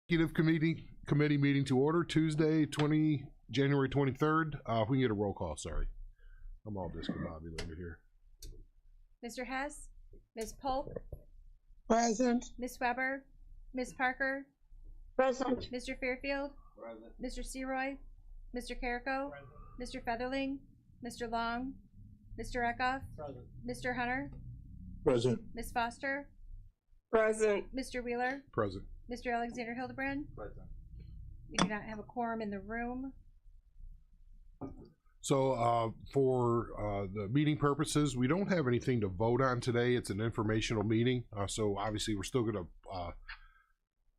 Executive committee meeting to order Tuesday, January 23rd. If we can get a roll call, sorry. I'm all discombobulated here. Mr. Hess, Ms. Polk, Present. Ms. Weber, Ms. Parker, Present. Mr. Fairfield, Present. Mr. Seroy, Mr. Carrico, Mr. Featherling, Mr. Long, Mr. Eckhoff, Present. Mr. Hunter, Present. Ms. Foster, Present. Mr. Wheeler, Present. Mr. Alexander Hildebrand. Present. We do not have a quorum in the room. So for the meeting purposes, we don't have anything to vote on today. It's an informational meeting. So obviously we're still going to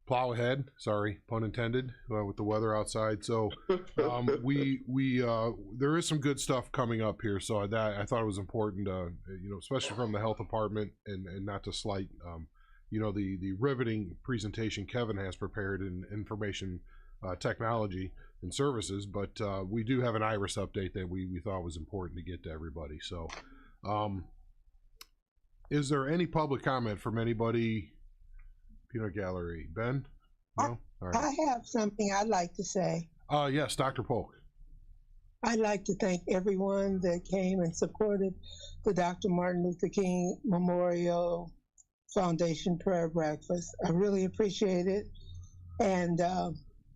plow ahead. Sorry, pun intended, with the weather outside. So there is some good stuff coming up here. So I thought it was important to, especially from the health department and not to slight, the riveting presentation Kevin has prepared in information technology and services, but we do have an IRIS update that we thought was important to get to everybody. So is there any public comment from anybody? Peanut Gallery. Ben? No? All right. I have something I'd like to say. Yes, Dr. Polk. I'd like to thank everyone that came and supported the Dr. Martin Luther King Memorial Foundation Prayer Breakfast. I really appreciate it. And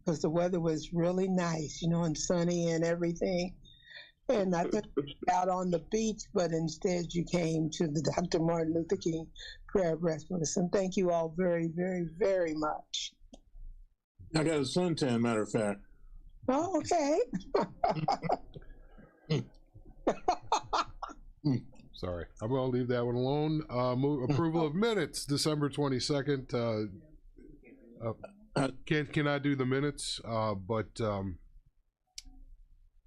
because the weather was really nice, and sunny and everything. And I think out on the beach, but instead you came to the Dr. Martin Luther King Prayer Breakfast. And thank you all very, very, very much. I got a suntan, matter of fact. Oh, okay. Sorry, I'm going to leave that one alone. Approval of minutes, December 22nd. Cannot do the minutes, but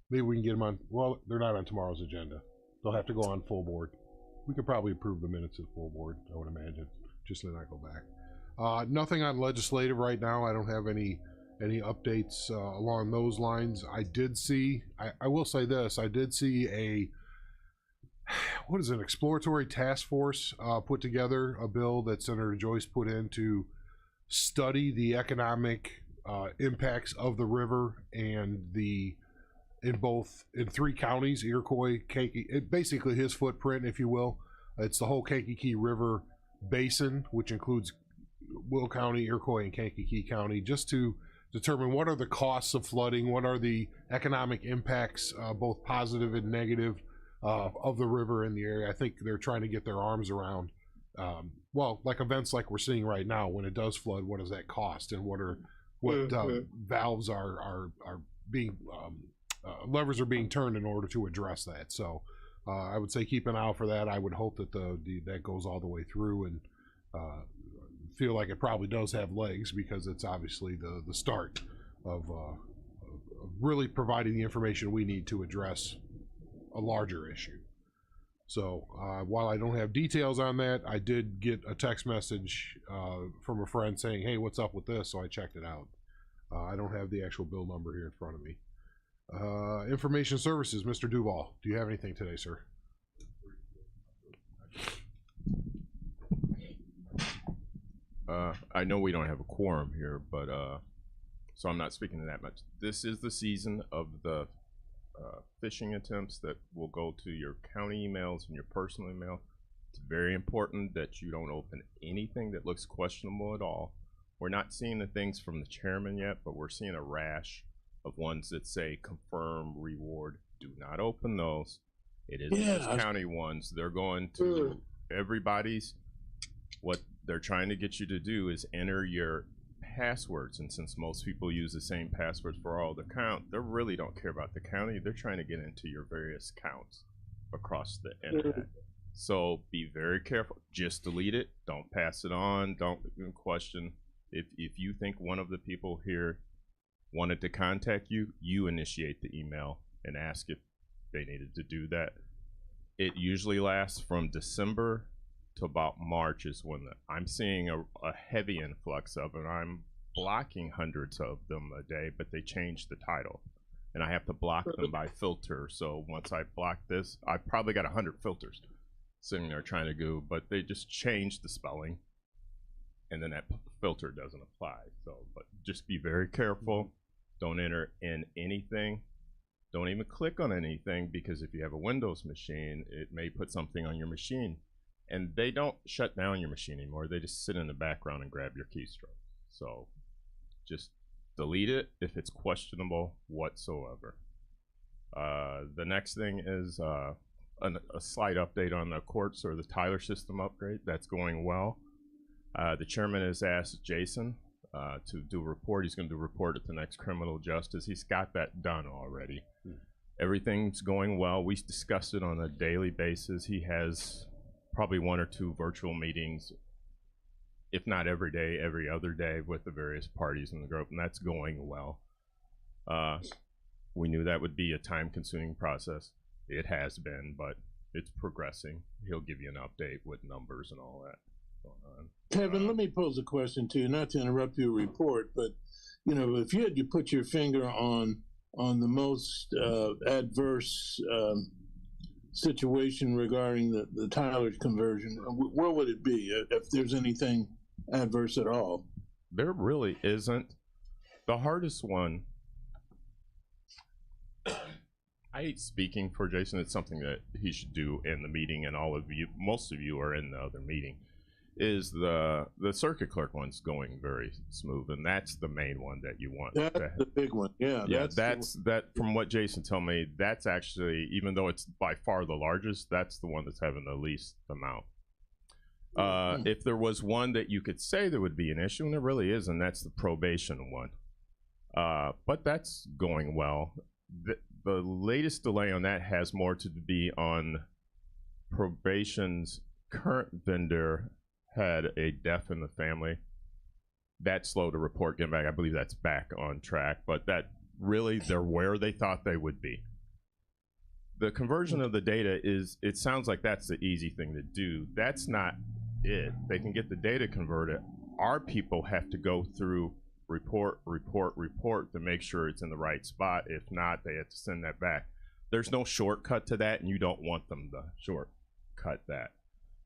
maybe we can get them on. Well, they're not on tomorrow's agenda. They'll have to go on full board. We could probably approve the minutes at full board, I would imagine, just to not go back. Nothing on legislative right now. I don't have any updates along those lines. I did see, I will say this, I did see what is an exploratory task force put together, a bill that Senator Joyce put in to study the economic impacts of the river and in three counties, Iroquois, Kankakee, basically his footprint, if you will. It's the whole Kankakee River basin, which includes Will County, Iroquois, and Kankakee County, just to determine what are the costs of flooding, what are the economic impacts, both positive and negative, of the river in the area. I think they're trying to get their arms around, like events like we're seeing right now. When it does flood, what does that cost, and what valves are being levers are being turned in order to address that. So I would say keep an eye out for that. I would hope that that goes all the way through, and feel like it probably does have legs, because it's obviously the start of really providing the information we need to address a larger issue. So while I don't have details on that, I did get a text message from a friend saying, hey, what's up with this? So I checked it out. I don't have the actual bill number here in front of me. Information services, Mr. Duval, do you have anything today, sir? I know we don't have a quorum here, but so I'm not speaking to that much. This is the season of the phishing attempts that will go to your county emails and your personal email. It's very important that you don't open anything that looks questionable at all. We're not seeing the things from the chairman yet, but we're seeing a rash of ones that say confirm reward. Do not open those. It isn't just county ones. They're going to everybody's. What they're trying to get you to do is enter your passwords, and since most people use the same passwords for all the account, they really don't care about the county. They're trying to get into your various accounts across the internet. So be very careful. Just delete it. Don't pass it on. Don't even question. If you think one of the people here wanted to contact you, you initiate the email and ask if they needed to do that. It usually lasts from December to about March is when I'm seeing a heavy influx of it. I'm blocking hundreds of them a day, but they changed the title, and I have to block them by filter. So once I block this, I probably got 100 filters sitting there trying to go, but they just changed the spelling. and then that filter doesn't apply. So, but just be very careful. Don't enter in anything. Don't even click on anything, because if you have a Windows machine, it may put something on your machine, and they don't shut down your machine anymore. They just sit in the background and grab your keystroke. So just delete it if it's questionable whatsoever. The next thing is a slight update on the courts or the Tyler system upgrade. That's going well. The chairman has asked Jason to do a report. He's going to do a report at the next criminal justice. He's got that done already. Everything's going well. We discussed it on a daily basis. He has probably 1 or 2 virtual meetings, if not every day, every other day, with the various parties in the group, and that's going well. We knew that would be a time-consuming process. It has been, but it's progressing. He'll give you an update with numbers and all that going on. Kevin, let me pose a question to you, not to interrupt your report, but you know, if you had to put your finger on the most adverse situation regarding the Tyler conversion, where would it be, if there's anything adverse at all? There really isn't. The hardest one, I hate speaking for Jason, it's something that he should do in the meeting, and all of you, most of you are in the other meeting, is the circuit clerk one's going very smooth, and that's the main one that you want. That's the big one, yeah. That's that. From what Jason told me, that's actually, even though it's by far the largest, that's the one that's having the least amount. If there was one that you could say there would be an issue, and there really isn't, that's the probation one. But that's going well. The latest delay on that has more to be on probation's current vendor had a death in the family. That slowed the report getting back. I believe that's back on track, but that really, they're where they thought they would be. The conversion of the data is, it sounds like that's the easy thing to do. That's not it. They can get the data converted. Our people have to go through report to make sure it's in the right spot. If not, they have to send that back. There's no shortcut to that, and you don't want them to shortcut that.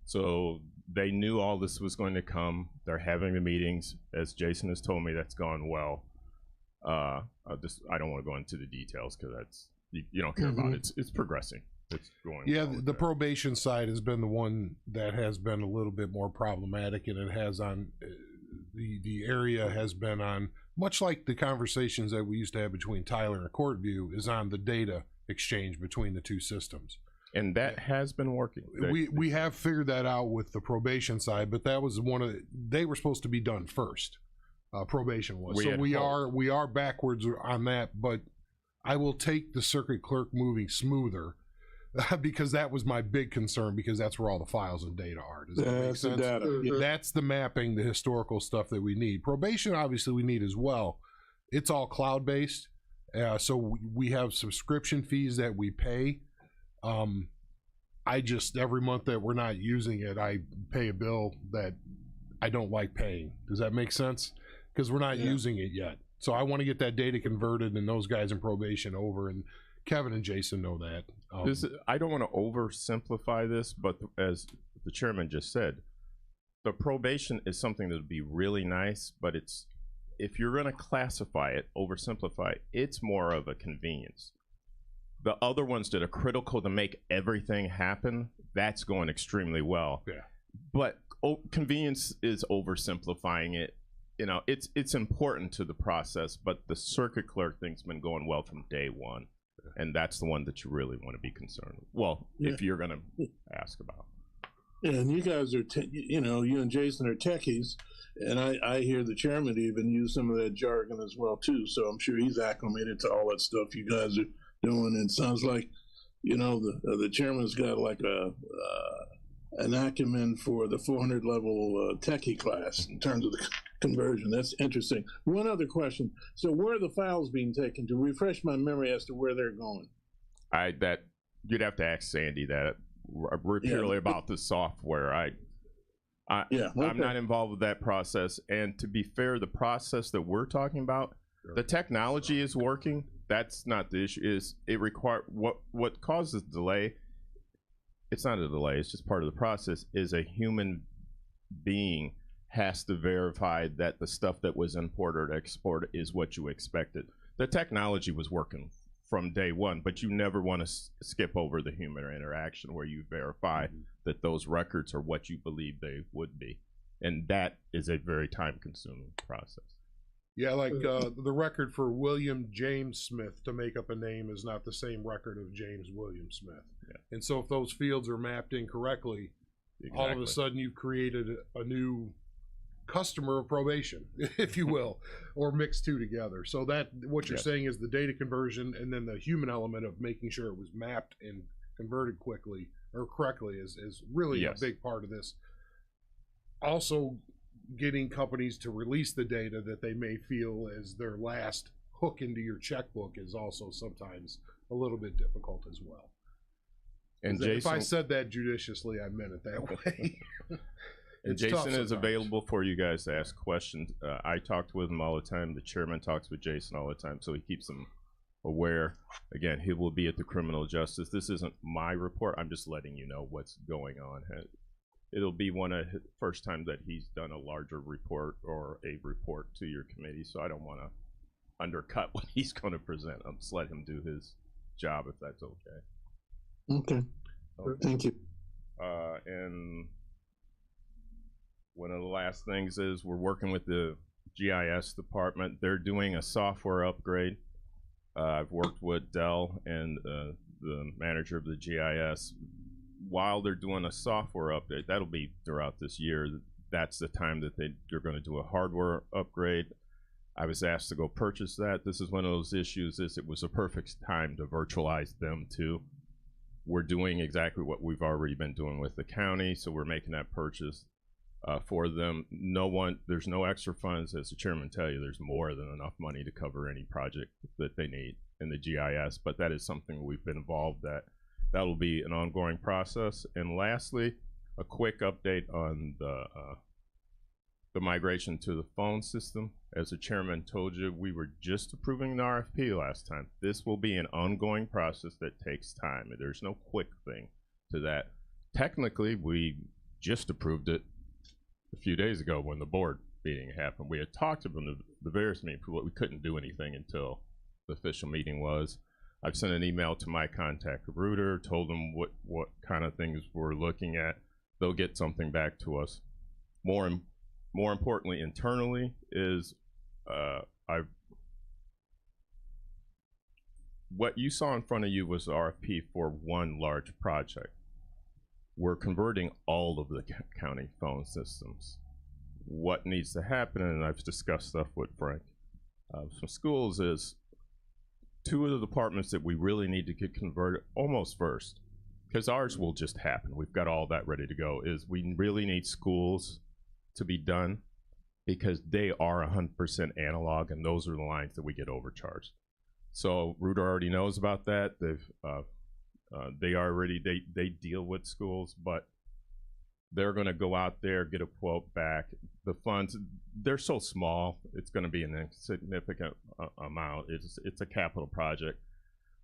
So they knew all this was going to come. They're having the meetings. As Jason has told me, that's gone well. I don't want to go into the details because that's, you don't care about it. It's progressing. It's going well. The probation side has been the one that has been a little bit more problematic, and it has on the area has been on, much like the conversations that we used to have between Tyler and Courtview, is on the data exchange between the two systems. And that has been working. We have figured that out with the probation side, but that was they were supposed to be done first. Probation was. So we are backwards on that, but I will take the circuit clerk moving smoother because that was my big concern, because that's where all the files and data are. Does that make sense? The data. Yeah. That's the mapping, the historical stuff that we need. Probation, obviously, we need as well. It's all cloud-based, so we have subscription fees that we pay. I just, every month that we're not using it, I pay a bill that I don't like paying. Does that make sense? Because we're not using it yet. So I want to get that data converted and those guys in probation over, and Kevin and Jason know that. I don't want to oversimplify this, but as the chairman just said, the probation is something that would be really nice, but it's, if you're going to classify it, oversimplify it, it's more of a convenience. The other ones that are critical to make everything happen, that's going extremely well. Yeah. But convenience is oversimplifying it. You know, it's important to the process, but the circuit clerk thing's been going well from day one. And that's the one that you really want to be concerned with. Well, if you're going to ask about. Yeah, and you guys are, you and Jason are techies, and I hear the chairman even use some of that jargon as well, too. So I'm sure he's acclimated to all that stuff you guys are doing. And it sounds like, the chairman's got like an acumen for the 400 level techie class in terms of the conversion. That's interesting. One other question. So where are the files being taken? To refresh my memory as to where they're going. You'd have to ask Sandy that. We're purely about the software. I'm not involved with that process. And to be fair, the process that we're talking about, the technology is working. That's not the issue. Is it require what causes delay? It's not a delay. It's just part of the process. Is a human being has to verify that the stuff that was imported or exported is what you expected. The technology was working from day one, but you never want to skip over the human interaction where you verify that those records are what you believe they would be. And that is a very time-consuming process. Yeah, like the record for William James Smith to make up a name is not the same record of James William Smith. Yeah. And so if those fields are mapped incorrectly, all of a sudden you've created a new customer of probation, if you will, or mix two together. So that what you're Yes. saying is the data conversion and then the human element of making sure it was mapped and converted quickly or correctly is really Yes. a big part of this. Also, getting companies to release the data that they may feel as their last hook into your checkbook is also sometimes a little bit difficult as well. And If I Jason, said that judiciously, I meant it that way. and It's tough Jason is sometimes. available for you guys to ask questions. I talked with him all the time. The chairman talks with Jason all the time, so he keeps them aware. Again, he will be at the criminal justice. This isn't my report. I'm just letting you know what's going on. It'll be one of the first times that he's done a larger report or a report to your committee, so I don't want to undercut what he's going to present. I'll just let him do his job if that's okay. Okay, thank you. And one of the last things is we're working with the GIS department. They're doing a software upgrade. I've worked with Dell and the manager of the GIS. While they're doing a software update, that'll be throughout this year. That's the time that they're going to do a hardware upgrade. I was asked to go purchase that. This is one of those issues is it was a perfect time to virtualize them too. We're doing exactly what we've already been doing with the county, so we're making that purchase for them. There's no extra funds, as the chairman tell you, there's more than enough money to cover any project that they need in the GIS, but that is something we've been involved at. That'll be an ongoing process. And lastly, a quick update on the migration to the phone system. As the chairman told you, we were just approving an RFP last time. This will be an ongoing process that takes time. There's no quick thing to that. Technically, we just approved it a few days ago when the board meeting happened. We had talked about the various meetings, but we couldn't do anything until the official meeting was. I've sent an email to my contact Reuter, told them what kind of things we're looking at. They'll get something back to us. More importantly, internally is what you saw in front of you was the RFP for one large project. We're converting all of the county phone systems. What needs to happen, and I've discussed stuff with Frank from schools, is two of the departments that we really need to get converted almost first, because ours will just happen. We've got all that ready to go, is we really need schools to be done because they are 100% analog, and those are the lines that we get overcharged. So Reuter already knows about that. They deal with schools, but they're going to go out there, get a quote back. The funds, they're so small, it's going to be an insignificant amount. It's a capital project.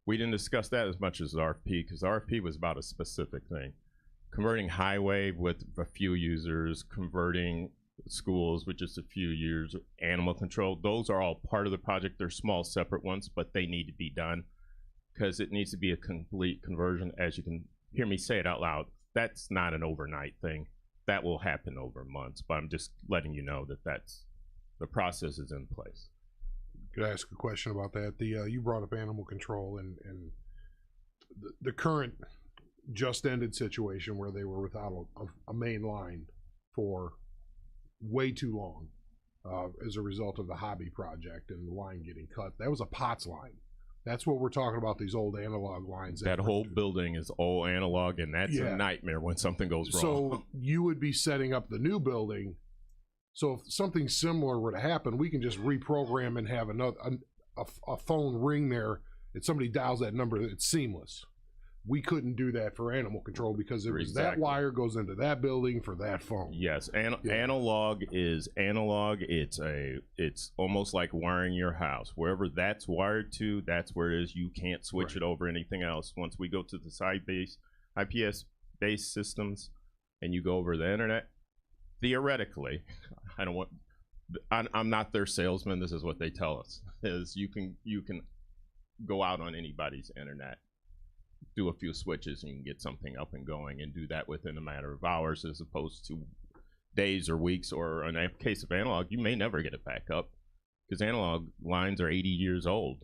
We didn't discuss that as much as RFP, because RFP was about a specific thing. Converting highway with a few users, converting schools with just a few years, animal control, those are all part of the project. They're small separate ones, but they need to be done because it needs to be a complete conversion. As you can hear me say it out loud, that's not an overnight thing. That will happen over months, but I'm just letting you know that the process is in place. Could I ask a question about that? You brought up animal control and the current just ended situation where they were without a main line for way too long as a result of the hobby project and the line getting cut. That was a POTS line. That's what we're talking about, these old analog lines. That whole building is all analog, and that's a nightmare when something goes wrong. So you would be setting up the new building. So if something similar were to happen, we can just reprogram and have a phone ring there, and somebody dials that number. It's seamless. We couldn't do that for animal control because it was that Exactly. wire goes into that building for that phone. Yes, analog is analog. It's almost like wiring your house. Wherever that's wired to, that's where it is. You can't switch Right. it over anything else. Once we go to the IPS based systems, and you go over the internet, theoretically, I don't want. I'm not their salesman. This is what they tell us: is you can go out on anybody's internet, do a few switches, and you can get something up and going, and do that within a matter of hours, as opposed to days or weeks. Or in a case of analog, you may never get it back up because analog lines are 80 years old.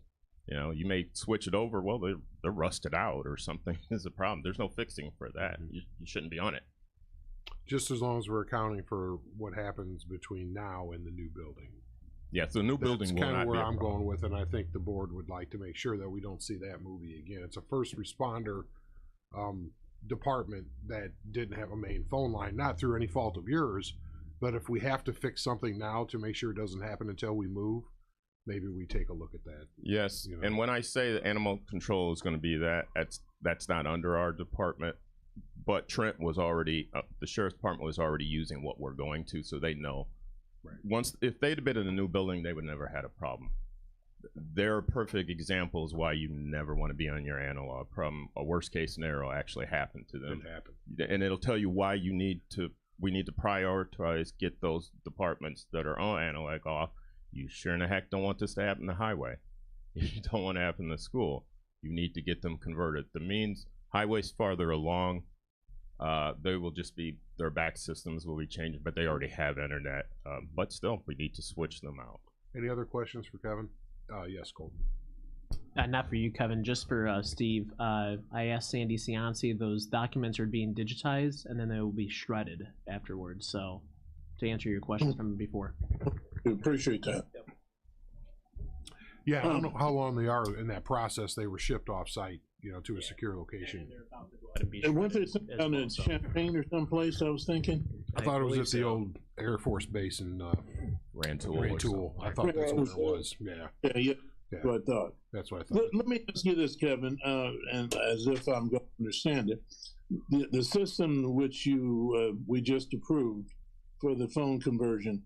You know, you may switch it over. Well, they're rusted out or something is a problem. There's no fixing for that. You shouldn't be on it. Just as long as we're accounting for what happens between now and the new building. Yeah, so the new building That's will kind not of where be a I'm problem. going with, and I think the board would like to make sure that we don't see that movie again. It's a first responder department that didn't have a main phone line, not through any fault of yours, but if we have to fix something now to make sure it doesn't happen until we move, maybe we take a look at that. Yes, You know. and when I say that animal control is going to be that's not under our department, but Trent was already the sheriff's department was already using what we're going to, so they know. Right. Once if they'd have been in a new building, they would never had a problem. They're perfect examples why you never want to be on your analog problem. A worst case scenario actually happened to them, It happened. and it'll tell you why we need to prioritize, get those departments that are on analog off. You sure in the heck don't want this to happen in the highway. You don't want to happen in the school. You need to get them converted. The means highways farther along, they will just be, their back systems will be changed, but they already have internet. But still, we need to switch them out. Any other questions for Kevin? Yes, Colton. Not for you, Kevin, just for Steve. I asked Sandy Cianci, those documents are being digitized and then they will be shredded afterwards. So, to answer your question from before. We appreciate that. Yeah, I don't know how long they are in that process. They were shipped off site, to a secure location. And weren't there some down in Champaign or someplace, I was thinking? I thought it was believe at the so. old Air Force Base in Rantoul. or Rantoul. something. I thought that's what it was. Yeah, Yeah, that's what I thought. that's what I thought. Let me ask you this, Kevin, and as if I'm going to understand it. The system which we just approved for the phone conversion.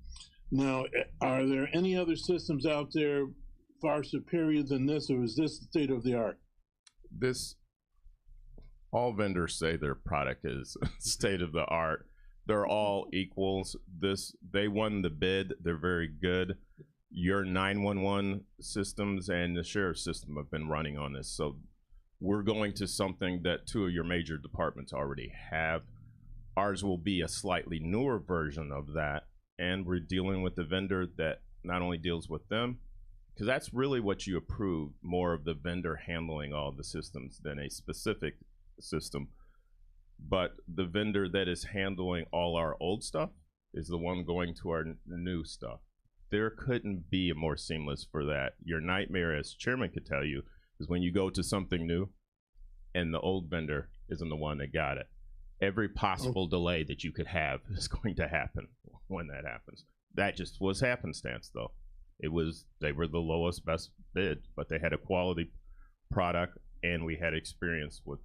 Now, are there any other systems out there far superior than this, or is this state of the art? All vendors say their product is state of the art. They're all equals. They won the bid. They're very good. Your 911 systems and the sheriff's system have been running on this. So we're going to something that two of your major departments already have. Ours will be a slightly newer version of that. And we're dealing with a vendor that not only deals with them, because that's really what you approve, more of the vendor handling all the systems than a specific system. But the vendor that is handling all our old stuff is the one going to our new stuff. There couldn't be a more seamless for that. Your nightmare, as chairman could tell you, is when you go to something new and the old vendor isn't the one that got it. Every possible delay that you could have is going to happen when that happens. That just was happenstance, though. They were the lowest best bid, but they had a quality product, and we had experience with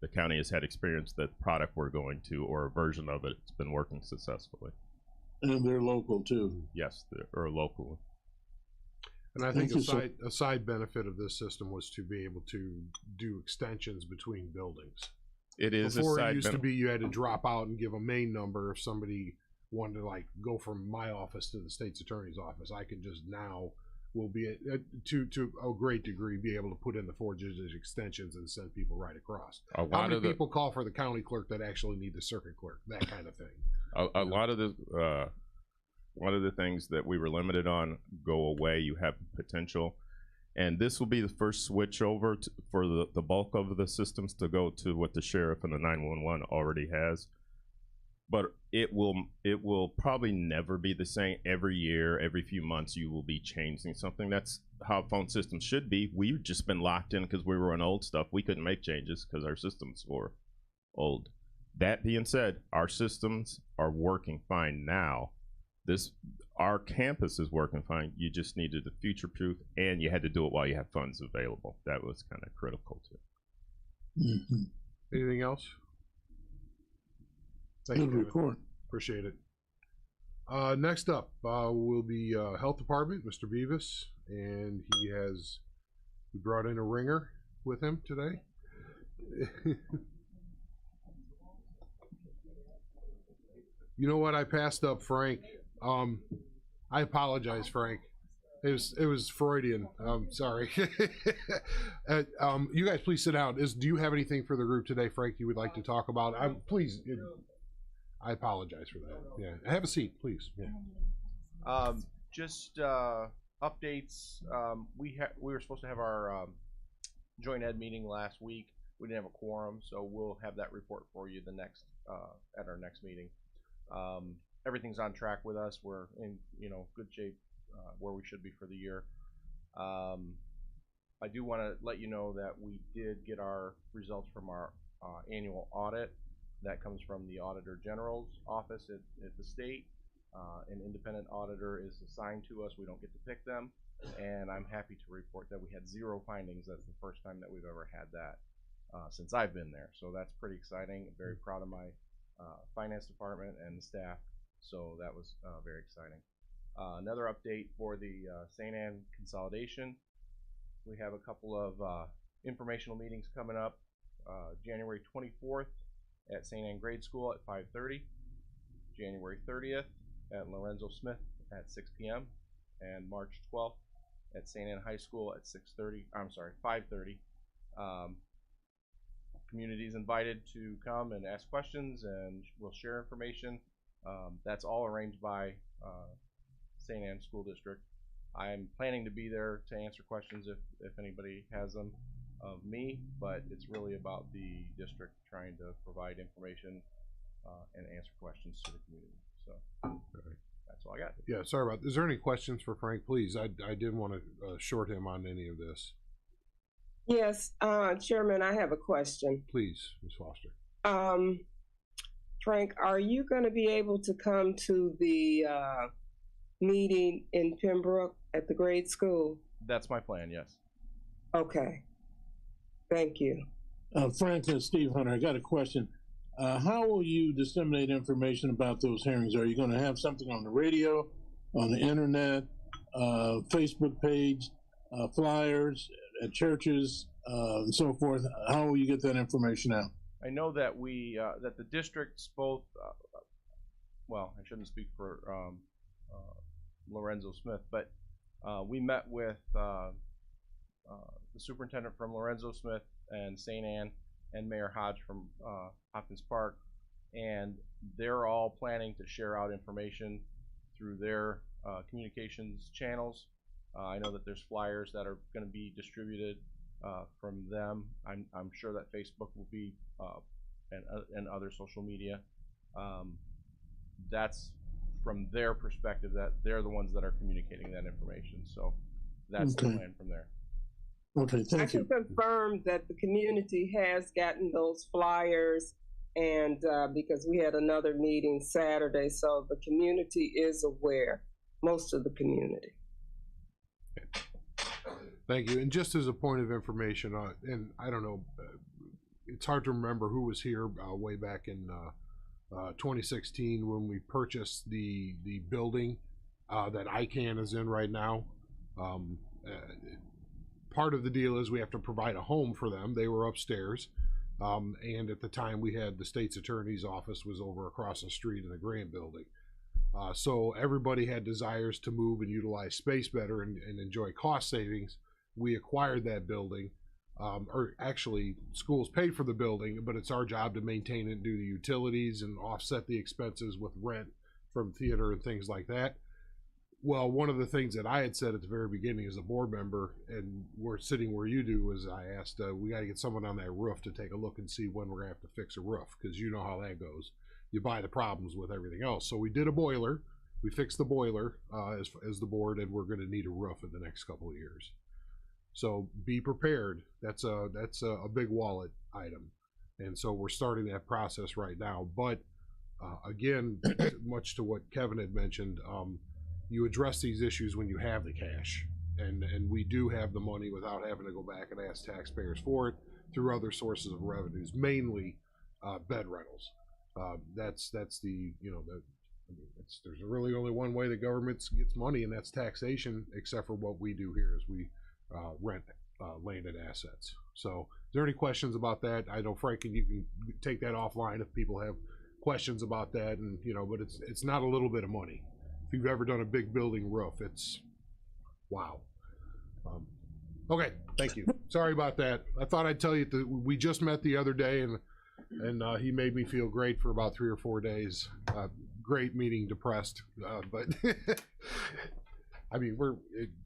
the county has had experience that product we're going to, or a version of it's been working successfully. And they're local too. Yes, or local. And I think Thank you, sir. a side benefit of this system was to be able to do extensions between buildings. It is Before a side it used to benefit. be you had to drop out and give a main number if somebody wanted to go from my office to the state's attorney's office. I can just now will be to a great degree be able to put in the 4-digit extensions and send people right across. A How lot many of the people call for the county clerk that actually need the circuit clerk? That kind of thing. a lot of the things that we were limited on go away. You have potential, and this will be the first switch over for the bulk of the systems to go to what the sheriff and the 911 already has. But it will probably never be the same. Every year, every few months, you will be changing something. That's how phone systems should be. We've just been locked in because we were on old stuff. We couldn't make changes because our systems were old. That being said, our systems are working fine now. Our campus is working fine. You just needed a future proof, and you had to do it while you have funds available. That was kind of critical too. Mm-hmm. Anything else? Thank Good you, Kevin. report. Appreciate it. Next up will be Health Department, Mr. Beavis, and he brought in a ringer with him today. You know what? I passed up Frank. I apologize, Frank. It was Freudian. Sorry. You guys, please sit down. Do you have anything for the group today, Frank? You would like to talk about? Please. I apologize for that. Yeah, have a seat, please. Yeah. Just updates. We were supposed to have our joint ed meeting last week. We didn't have a quorum, so we'll have that report for you at our next meeting. Everything's on track with us. We're in good shape where we should be for the year. I do want to let you know that we did get our results from our annual audit. That comes from the Auditor General's office at the state. An independent auditor is assigned to us. We don't get to pick them. And I'm happy to report that we had 0 findings. That's the first time that we've ever had that since I've been there. So that's pretty exciting. I'm very proud of my finance department and the staff. So that was very exciting. Another update for the St. Anne consolidation. We have a couple of informational meetings coming up. January 24th at St. Anne Grade School at 5:30. January 30th at Lorenzo Smith at 6 p.m. and March 12th at St. Anne High School at 5:30. Community is invited to come and ask questions, and we'll share information. That's all arranged by St. Anne School District. I'm planning to be there to answer questions if anybody has them of me, but it's really about the district trying to provide information and answer questions to the community. So that's all I got. Yeah, sorry about that. Is there any questions for Frank, please? I didn't want to short him on any of this. Yes, Chairman, I have a question. Please, Ms. Foster. Frank, are you going to be able to come to the meeting in Pembroke at the grade school? That's my plan, yes. Okay. Thank you. Frank and Steve Hunter, I got a question. How will you disseminate information about those hearings? Are you going to have something on the radio, on the internet, Facebook page, flyers at churches, and so forth? How will you get that information out? I know that that the districts both, well, I shouldn't speak for Lorenzo Smith, but we met with the superintendent from Lorenzo Smith and St. Anne and Mayor Hodge from Hopkins Park, and they're all planning to share out information through their communications channels. I know that there's flyers that are going to be distributed from them. I'm sure that Facebook will be and other social media. That's from their perspective, that they're the ones that are communicating that information. So that's the plan from there. Okay, thank you. I can confirm that the community has gotten those flyers, and because we had another meeting Saturday, so the community is aware, most of the community. Thank you. And just as a point of information, and I don't know, it's hard to remember who was here way back in 2016 when we purchased the building that ICANN is in right now. Part of the deal is we have to provide a home for them. They were upstairs, and at the time we had the state's attorney's office was over across the street in the Grant building. So everybody had desires to move and utilize space better and enjoy cost savings. We acquired that building, or actually schools paid for the building, but it's our job to maintain it and do the utilities and offset the expenses with rent from theater and things like that. Well, one of the things that I had said at the very beginning as a board member, and we're sitting where you do, is I asked, we got to get someone on that roof to take a look and see when we're going to have to fix a roof, because you know how that goes. You buy the problems with everything else. So we did a boiler. We fixed the boiler as the board, and we're going to need a roof in the next couple of years. So be prepared. That's a big wallet item, and so we're starting that process right now. But again, much to what Kevin had mentioned, you address these issues when you have the cash, and we do have the money without having to go back and ask taxpayers for it through other sources of revenues, mainly bed rentals. That's the there's really only one way the government gets money, and that's taxation, except for what we do here is we rent land and assets. So is there any questions about that? I know Frank, and you can take that offline if people have questions about that, and but it's not a little bit of money. If you've ever done a big building roof, it's wow. Okay, thank you. Sorry about that. I thought I'd tell you that we just met the other day, and he made me feel great for about 3 or 4 days. Great meeting, depressed, but I mean,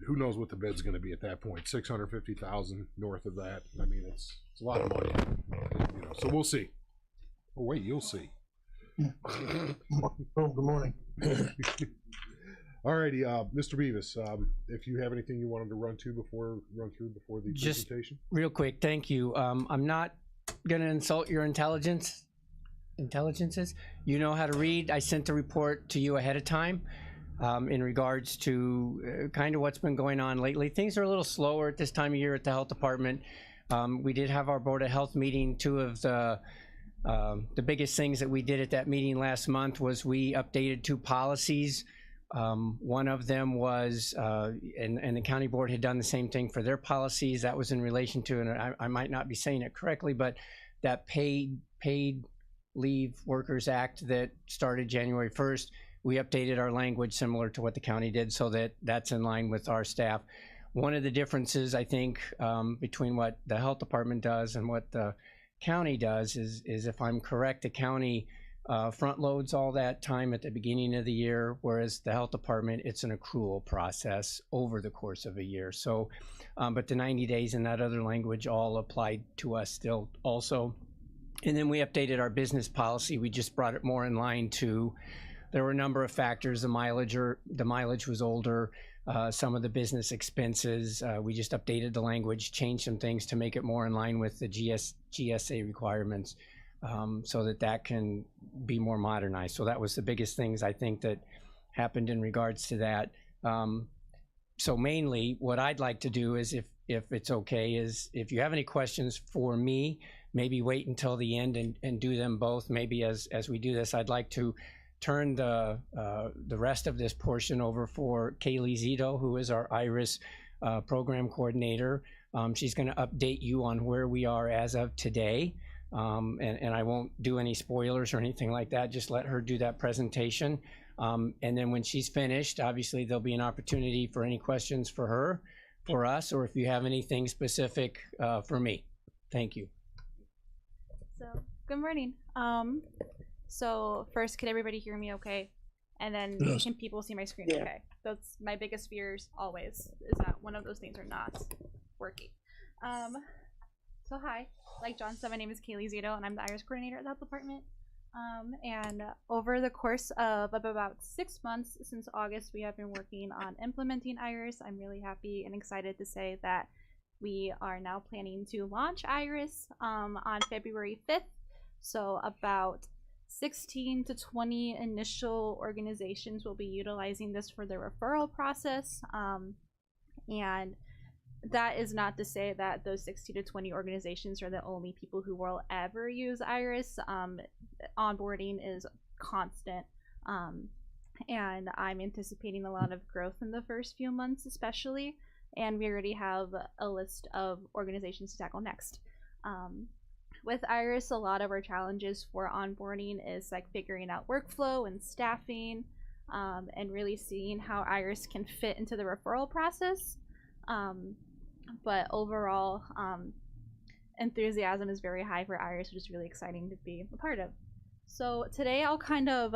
who knows what the bid's going to be at that point? 650,000 north of that. I mean, it's a lot of money. So we'll see. Oh wait, you'll see. Oh, good morning. Alrighty, Mr. Beavis, if you have anything you wanted to run through before the Just presentation. real quick, thank you. I'm not gonna insult your intelligences. You know how to read. I sent the report to you ahead of time in regards to kind of what's been going on lately. Things are a little slower at this time of year at the health department. We did have our Board of Health meeting. Two of the biggest things that we did at that meeting last month was we updated 2 policies. One of them was, and the county board had done the same thing for their policies. That was in relation to, and I might not be saying it correctly, but that paid Leave Workers Act that started January 1st. We updated our language similar to what the county did, so that that's in line with our staff. One of the differences, I think, between what the health department does and what the county does is if I'm correct, the county front loads all that time at the beginning of the year, whereas the health department, it's an accrual process over the course of a year. So, but the 90 days and that other language all applied to us still also. And then we updated our business policy. We just brought it more in line to, there were a number of factors. The mileage was older. Some of the business expenses, we just updated the language, changed some things to make it more in line with the GSA requirements. So that can be more modernized. So that was the biggest things I think that happened in regards to that. So mainly what I'd like to do is, if it's okay, is if you have any questions for me, maybe wait until the end and do them both. Maybe as we do this, I'd like to turn the rest of this portion over for Kaylee Zito, who is our IRIS program coordinator. She's going to update you on where we are as of today. And I won't do any spoilers or anything like that. Just let her do that presentation. And then when she's finished, obviously there'll be an opportunity for any questions for her, for us, or if you have anything specific for me. Thank you. So, good morning. So first, can everybody hear me okay? And then Yes. can people see my screen Yeah. okay? That's my biggest fears always, is that one of those things are not working. So hi, like John said, my name is Kaylee Zito, and I'm the IRIS coordinator at the health department. And over the course of about 6 months since August, we have been working on implementing IRIS. I'm really happy and excited to say that we are now planning to launch IRIS on February 5th. So about 16 to 20 initial organizations will be utilizing this for the referral process. And that is not to say that those 60 to 20 organizations are the only people who will ever use IRIS. Onboarding is constant. And I'm anticipating a lot of growth in the first few months, especially. And we already have a list of organizations to tackle next. With IRIS, a lot of our challenges for onboarding is like figuring out workflow and staffing, and really seeing how IRIS can fit into the referral process. But overall, enthusiasm is very high for IRIS, which is really exciting to be a part of. So today I'll kind of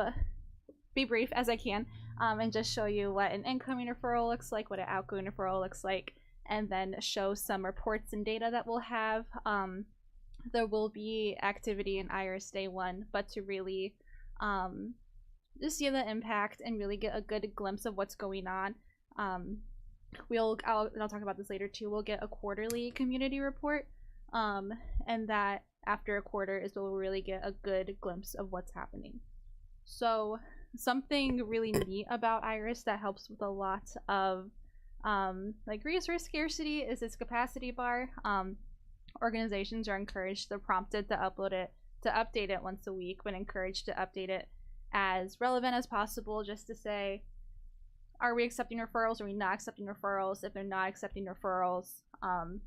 be brief as I can, and just show you what an incoming referral looks like, what an outgoing referral looks like, and then show some reports and data that we'll have. There will be activity in IRIS day one, but to really just see the impact and really get a good glimpse of what's going on. I'll talk about this later too. We'll get a quarterly community report, and that after a quarter is where we'll really get a good glimpse of what's happening. So something really neat about IRIS that helps with a lot of like resource scarcity is its capacity bar. Organizations are encouraged, they're prompted to update it once a week, but encouraged to update it as relevant as possible, just to say, are we accepting referrals? Are we not accepting referrals? If they're not accepting referrals,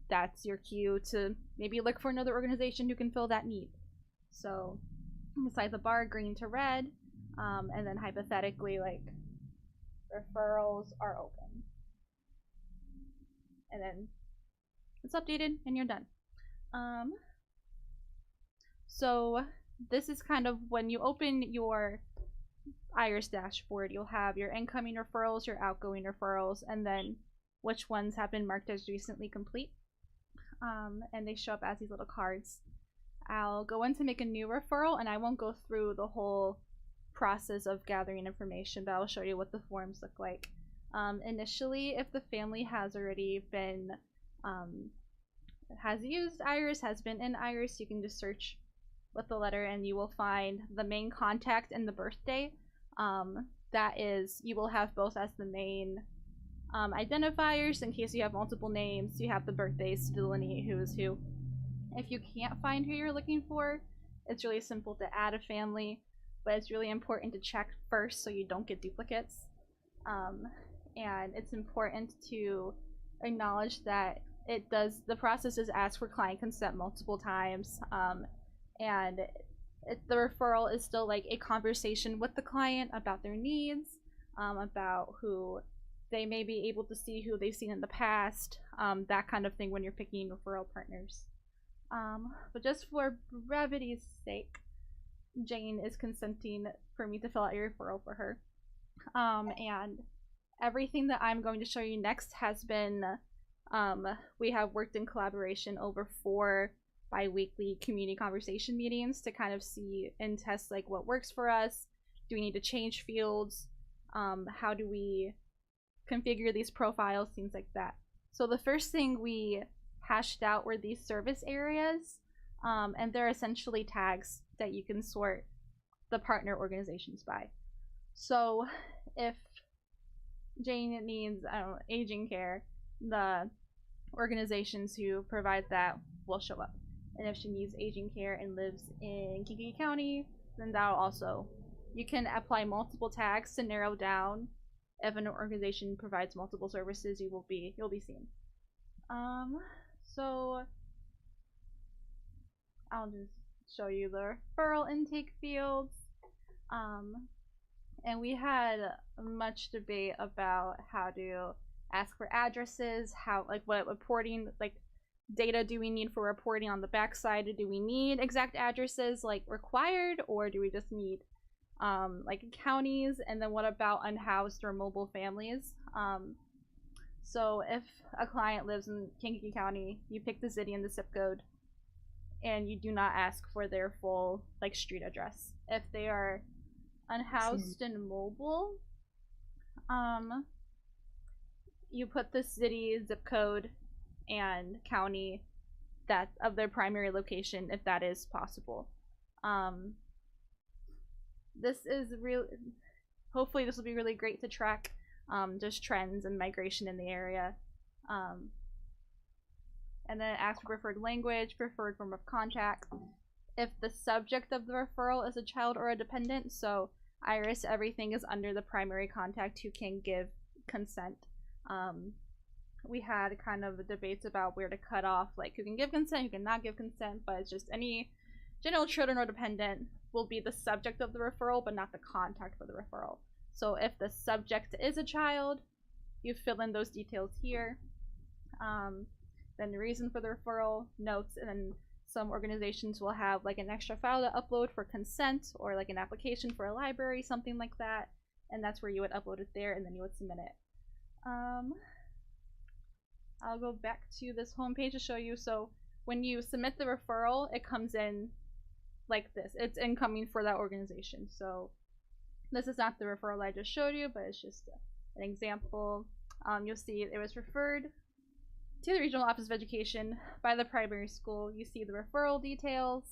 that's your cue to maybe look for another organization who can fill that need. So beside the bar, green to red, and then hypothetically, like, referrals are open. And then it's updated and you're done. So this is kind of when you open your Iris dashboard, you'll have your incoming referrals, your outgoing referrals, and then which ones have been marked as recently complete. And they show up as these little cards. I'll go in to make a new referral, and I won't go through the whole process of gathering information, but I'll show you what the forms look like. Initially, if the family has already been has used Iris, has been in Iris, you can just search with the letter and you will find the main contact and the birthday. That is, you will have both as the main identifiers in case you have multiple names. You have the birthdays to delineate who is who. If you can't find who you're looking for, it's really simple to add a family, but it's really important to check first so you don't get duplicates. And it's important to acknowledge that the process is ask for client consent multiple times, and the referral is still like a conversation with the client about their needs, about who they may be able to see, who they've seen in the past, that kind of thing when you're picking referral partners. But just for brevity's sake, Jane is consenting for me to fill out your referral for her. And everything that I'm going to show you next has been, we have worked in collaboration over 4 bi-weekly community conversation meetings to kind of see and test like what works for us. Do we need to change fields? How do we configure these profiles? Things like that. So the first thing we hashed out were these service areas, and they're essentially tags that you can sort the partner organizations by. So if Jane needs, I don't know, aging care, the organizations who provide that will show up. And if she needs aging care and lives in Kankakee County, then that'll also, you can apply multiple tags to narrow down. If an organization provides multiple services, you'll be seen. So I'll just show you the referral intake fields. And we had much debate about how to ask for addresses, how, like, what reporting, like, data do we need for reporting on the backside? Do we need exact addresses, like, required, or do we just need, like, counties? And then what about unhoused or mobile families? So if a client lives in Kankakee County, you pick the city and the zip code, and you do not ask for their full, like, street address. If they are unhoused and mobile, you put the city, zip code, and county that of their primary location if that is possible. This is really, hopefully this will be really great to track just trends and migration in the area. And then ask for preferred language, preferred form of contact. If the subject of the referral is a child or a dependent, so Iris, everything is under the primary contact who can give consent. We had kind of debates about where to cut off, like who can give consent, who cannot give consent, but it's just any general children or dependent will be the subject of the referral, but not the contact for the referral. So if the subject is a child, you fill in those details here. Then the reason for the referral, notes, and then some organizations will have like an extra file to upload for consent, or like an application for a library, something like that. And that's where you would upload it there, and then you would submit it. I'll go back to this homepage to show you. So when you submit the referral, it comes in like this. It's incoming for that organization. So this is not the referral I just showed you, but it's just an example. You'll see it was referred to the Regional Office of Education by the primary school. You see the referral details,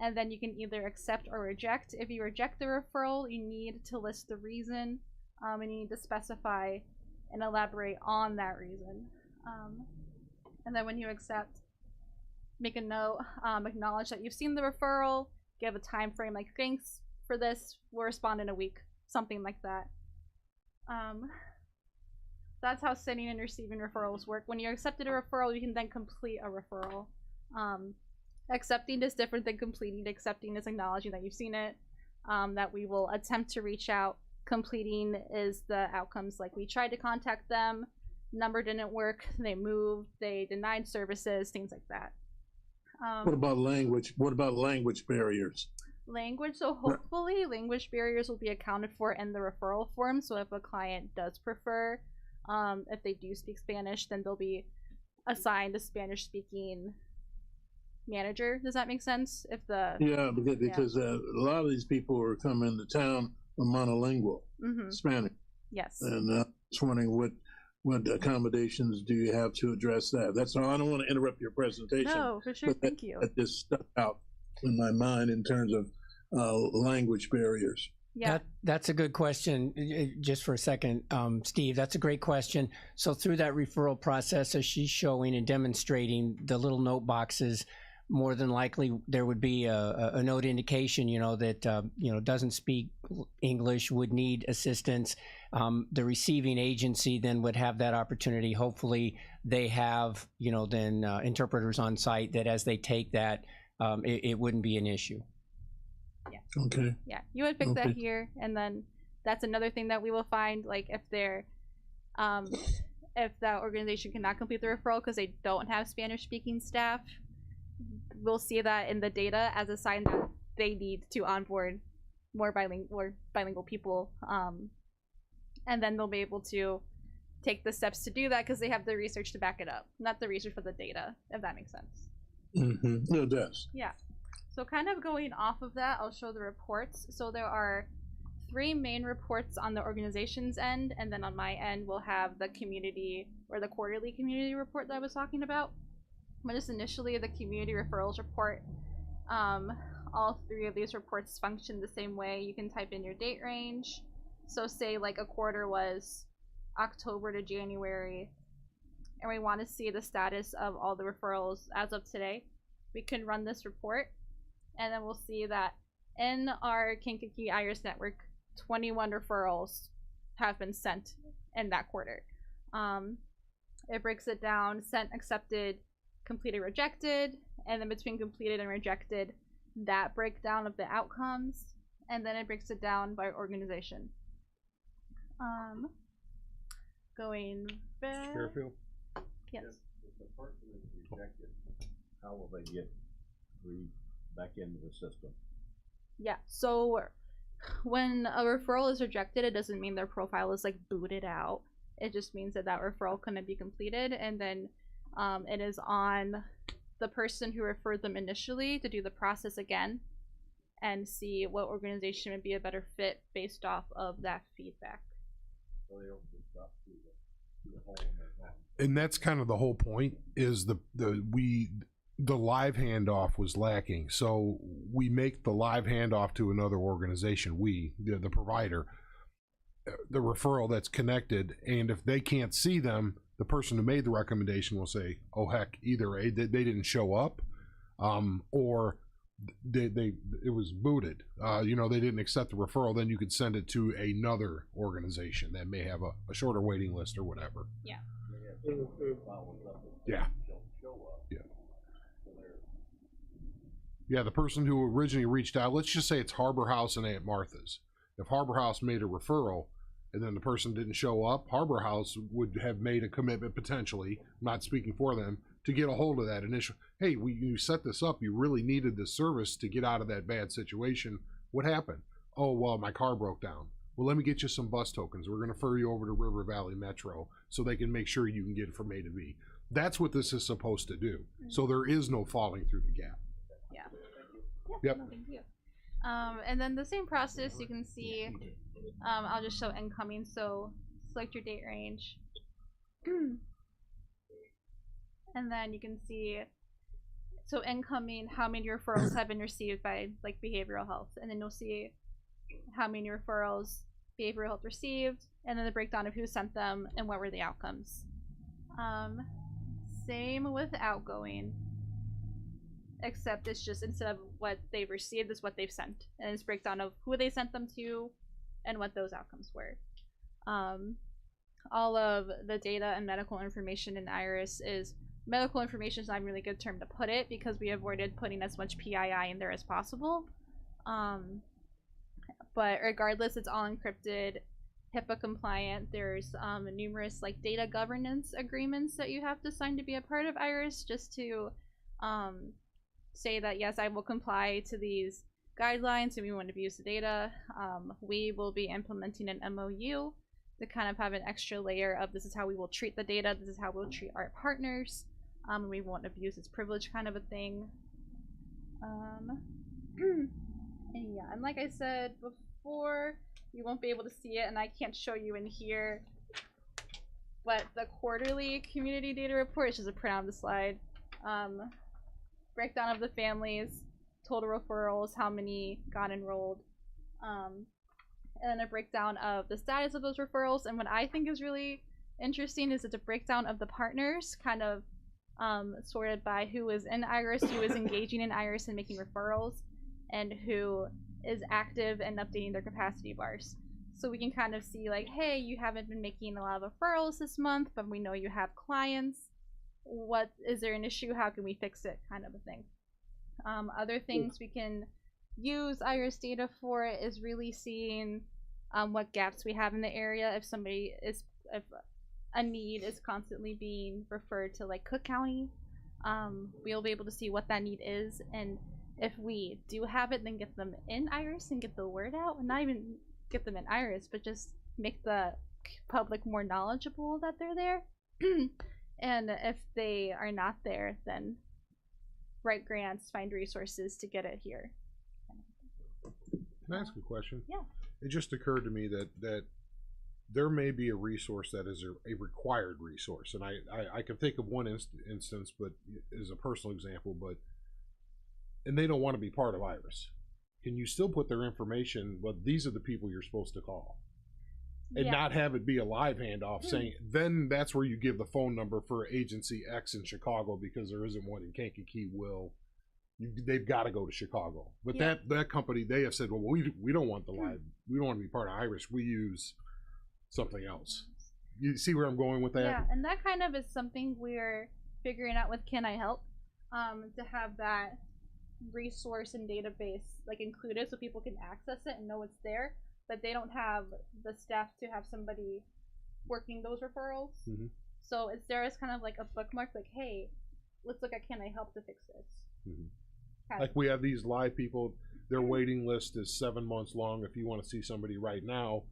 and then you can either accept or reject. If you reject the referral, you need to list the reason, and you need to specify and elaborate on that reason. And then when you accept, make a note, acknowledge that you've seen the referral, give a time frame like thanks for this, we'll respond in a week, something like that. That's how sending and receiving referrals work. When you accepted a referral, you can then complete a referral. Accepting is different than completing. Accepting is acknowledging that you've seen it, that we will attempt to reach out. Completing is the outcomes, like we tried to contact them, number didn't work, they moved, they denied services, things like that. What about language? What about language barriers? Language, so hopefully language barriers will be accounted for in the referral form. So if a client does prefer, if they do speak Spanish, then they'll be assigned a Spanish speaking manager. Does that make sense? If the Yeah, because a lot of these people who are coming to town are monolingual, Spanish, yes, and just wondering what accommodations do you have to address that? That's all. I don't want to interrupt your presentation. no, for sure, but thank you. That just stuck out in my mind in terms of language barriers. Yeah, That's a good question. Just for a second, Steve, that's a great question. So through that referral process, as she's showing and demonstrating the little note boxes, more than likely there would be a note indication, that, doesn't speak English, would need assistance. The receiving agency then would have that opportunity. Hopefully they have, then interpreters on site that as they take that, it wouldn't be an issue. Okay. yeah, you would fix that Okay. here, and then that's another thing that we will find, like if they're if that organization cannot complete the referral because they don't have Spanish speaking staff, we'll see that in the data as a sign that they need to onboard more bilingual people, and then they'll be able to take the steps to do that because they have the research to back it up, not the research but the data, if that makes sense. No, it does. Yeah. So kind of going off of that, I'll show the reports. So there are 3 main reports on the organization's end, and then on my end we'll have the community or the quarterly community report that I was talking about. But just initially the community referrals report. All 3 of these reports function the same way. You can type in your date range. So say like a quarter was October to January, and we want to see the status of all the referrals as of today. We can run this report, and then we'll see that in our Kankakee Iris network, 21 referrals have been sent in that quarter. It breaks it down: sent, accepted, completed, rejected, and then between completed and rejected, that breakdown of the outcomes, and then it breaks it down by organization. Going back. Fairfield? Yes. If the person is rejected, how will they get back into the system? Yeah, so when a referral is rejected, it doesn't mean their profile is like booted out. It just means that that referral couldn't be completed, and then it is on the person who referred them initially to do the process again and see what organization would be a better fit based off of that feedback. So they don't just drop through the hole and they're gone. And that's kind of the whole point, is the live handoff was lacking. So we make the live handoff to another organization, the provider, the referral that's connected, and if they can't see them, the person who made the recommendation will say, oh heck, either A, they didn't show up, or it was booted. They didn't accept the referral. Then you could send it to another organization that may have a shorter waiting list or whatever. Yeah. Yeah. Yeah, the person who originally reached out, let's just say it's Harbor House and Aunt Martha's. If Harbor House made a referral and then the person didn't show up, Harbor House would have made a commitment, potentially, not speaking for them, to get a hold of that initial, hey, you set this up, you really needed this service to get out of that bad situation. What happened? Oh, well, my car broke down. Well, let me get you some bus tokens. We're going to refer you over to River Valley Metro so they can make sure you can get from A to B. That's what this is supposed to do. So there is no falling through the gap. Yeah. Yep. No, thank you. And then the same process, you can see, I'll just show incoming. So select your date range. And then you can see, so incoming, how many referrals have been received by like behavioral health. And then you'll see how many referrals behavioral health received, and then the breakdown of who sent them and what were the outcomes. Same with outgoing, except it's just instead of what they've received, is what they've sent, and it's breakdown of who they sent them to and what those outcomes were. All of the data and medical information in Iris is medical information is not a really good term to put it because we avoided putting as much PII in there as possible. But regardless, it's all encrypted, HIPAA compliant. There's numerous like data governance agreements that you have to sign to be a part of IRIS, just to say that yes, I will comply to these guidelines and we want to use the data. We will be implementing an MOU to kind of have an extra layer of this is how we will treat the data, this is how we'll treat our partners. We won't abuse its privilege, kind of a thing. And yeah, and like I said before, you won't be able to see it and I can't show you in here, but the quarterly community data report is just a print on the slide. Breakdown of the families, total referrals, how many got enrolled, and then a breakdown of the status of those referrals. And what I think is really interesting is it's a breakdown of the partners, kind of sorted by who is in IRIS, who is engaging in IRIS and making referrals, and who is active and updating their capacity bars. So we can kind of see like, hey, you haven't been making a lot of referrals this month, but we know you have clients. What is there an issue? How can we fix it? Kind of a thing. Other things we can use IRIS data for is really seeing what gaps we have in the area. If a need is constantly being referred to like Cook County, we'll be able to see what that need is, and if we do have it, then get them in IRIS and get the word out, and not even get them in IRIS, but just make the public more knowledgeable that they're there. And if they are not there, then write grants, find resources to get it here. Can I ask a question? Yeah. It just occurred to me that there may be a resource that is a required resource, and I can think of one instance, but as a personal example, and they don't want to be part of IRIS. Can you still put their information? Well, these are the people you're supposed to call, and not have it be a live handoff saying. Then that's where you give the phone number for agency X in Chicago because there isn't one in Kankakee. They've got to go to Chicago. But that company, they have said, well, we don't want the live. We don't want to be part of IRIS. We use something else. You see where I'm going with that? Yeah, and that kind of is something we're figuring out with Can I Help, to have that resource and database like included so people can access it and know it's there, but they don't have the staff to have somebody working those referrals. So it's there as kind of like a bookmark, like, hey, let's look at Can I Help to fix this. Like we have these live people, their waiting list is 7 months long. If you want to see somebody right now,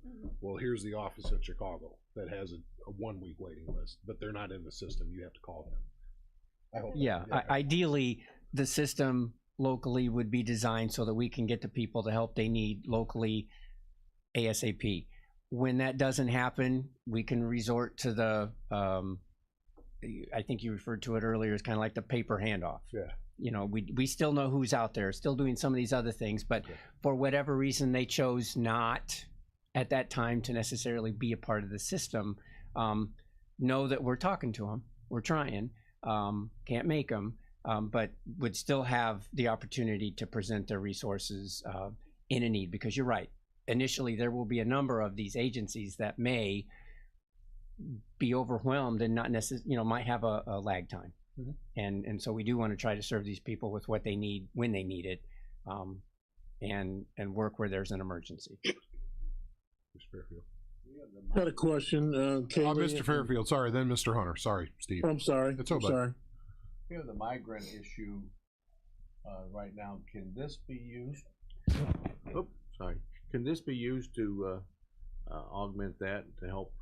well, here's the office in Chicago that has a 1 week waiting list, but they're not in the system. You have to call them. I hope Ideally, the system locally would be designed so that we can get the people the help they need locally ASAP. When that doesn't happen, we can resort to the I think you referred to it earlier as kind of like the paper handoff. Yeah. You know, we still know who's out there, still doing some of these other things, but for whatever reason they chose not at that time to necessarily be a part of the system. Know that we're talking to them, we're trying, can't make them, but would still have the opportunity to present their resources in a need, because you're right. Initially, there will be a number of these agencies that may be overwhelmed and not necessarily, might have a lag time. And so we do want to try to serve these people with what they need when they need it, and work where there's an emergency. Mr. Fairfield. Got a question, Kaylee. Mr. Fairfield, sorry, then Mr. Hunter. Sorry, Steve. I'm sorry. It's okay. Sorry. We have the migrant issue right now. Can this be used? Can this be used to augment that, to help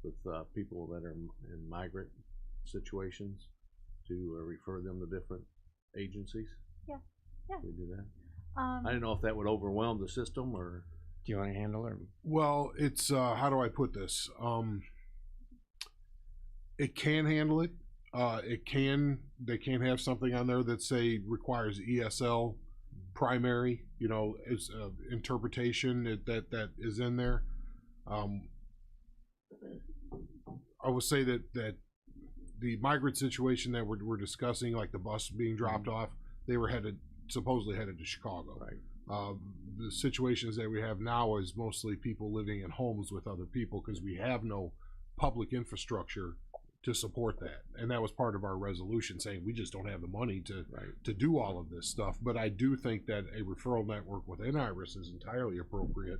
with people that are in migrant situations, to refer them to different agencies? Yeah. We do that. I didn't know if that would overwhelm the system, or do you want to handle it? Well, it's how do I put this? It can handle it. They can have something on there that say requires ESL primary, as interpretation that is in there. I will say that the migrant situation that we're discussing, like the bus being dropped off, they were supposedly headed to Chicago. Right. The situations that we have now is mostly people living in homes with other people because we have no public infrastructure to support that. And that was part of our resolution, saying we just don't have the money to do all of this stuff. But I do think that a referral network within IRIS is entirely appropriate.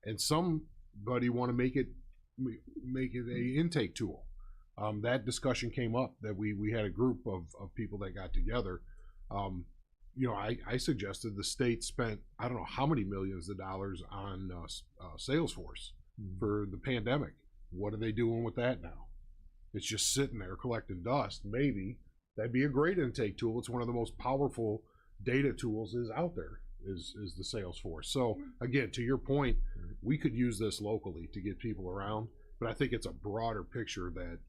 And somebody want to make it a intake tool. That discussion came up, that we had a group of people that got together. You know, I suggested the state spent, I don't know how many millions of dollars on Salesforce for the pandemic. What are they doing with that now? It's just sitting there collecting dust. Maybe that'd be a great intake tool. It's one of the most powerful data tools is out there, is the Salesforce. So again, to your point, we could use this locally to get people around, but I think it's a broader picture that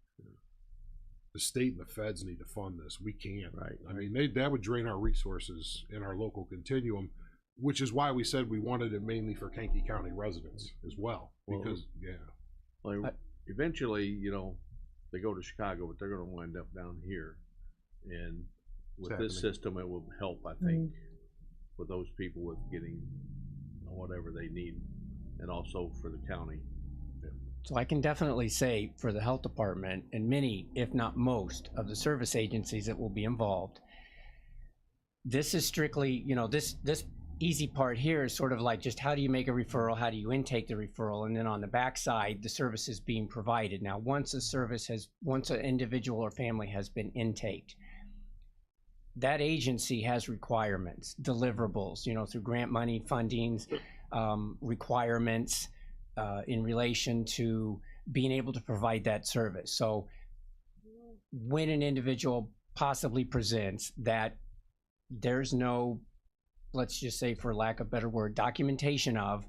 the state and the feds need to fund this. We can't. Right. I mean, that would drain our resources in our local continuum, which is why we said we wanted it mainly for Kankakee County residents as well. Because, Well, eventually, you know, they go to Chicago, but they're going to wind up down here. And with this system, it will help, I think, with those people with getting whatever they need, and also for the county. So I can definitely say for the health department and many, if not most, of the service agencies that will be involved, this is strictly, you know, this easy part here is sort of like just how do you make a referral, how do you intake the referral, and then on the backside, the service is being provided. Now, once an individual or family has been intaked, that agency has requirements, deliverables, you know, through grant money, fundings, requirements in relation to being able to provide that service. So when an individual possibly presents that there's no, let's just say for lack of a better word, documentation of,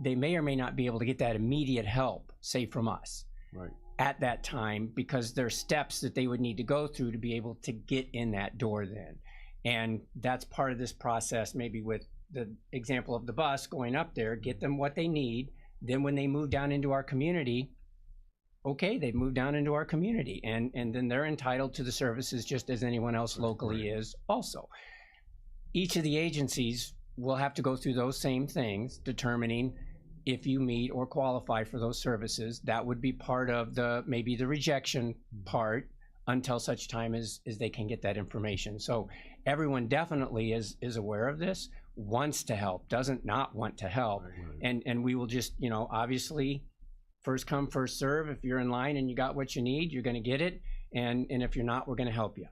they may or may not be able to get that immediate help, say from us. Right. At that time, because there's steps that they would need to go through to be able to get in that door then. And that's part of this process, maybe with the example of the bus going up there, get them what they need. Then when they move down into our community, okay, they've moved down into our community, and then they're entitled to the services just as anyone else locally is also. Each of the agencies will have to go through those same things, determining if you meet or qualify for those services. That would be part of maybe the rejection part until such time as they can get that information. So everyone definitely is aware of this, wants to help, doesn't not want to help. Right. And we will just, you know, obviously first come, first serve. If you're in line and you got what you need, you're going to get it. And if you're not, we're going to help you.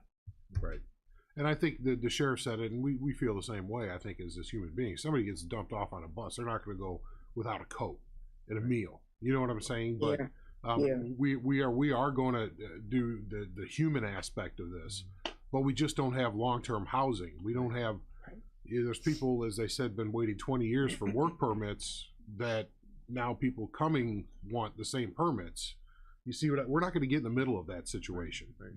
Right. And I think the sheriff said it, and we feel the same way, I think, as human beings. Somebody gets dumped off on a bus, they're not going to go without a coat and a meal. You know what I'm saying? But we are going to do the human aspect of this, but we just don't have long-term housing. We don't have, there's people, as they said, been waiting 20 years for work permits, that now people coming want the same permits. You see, we're not going to get in the middle of that situation. But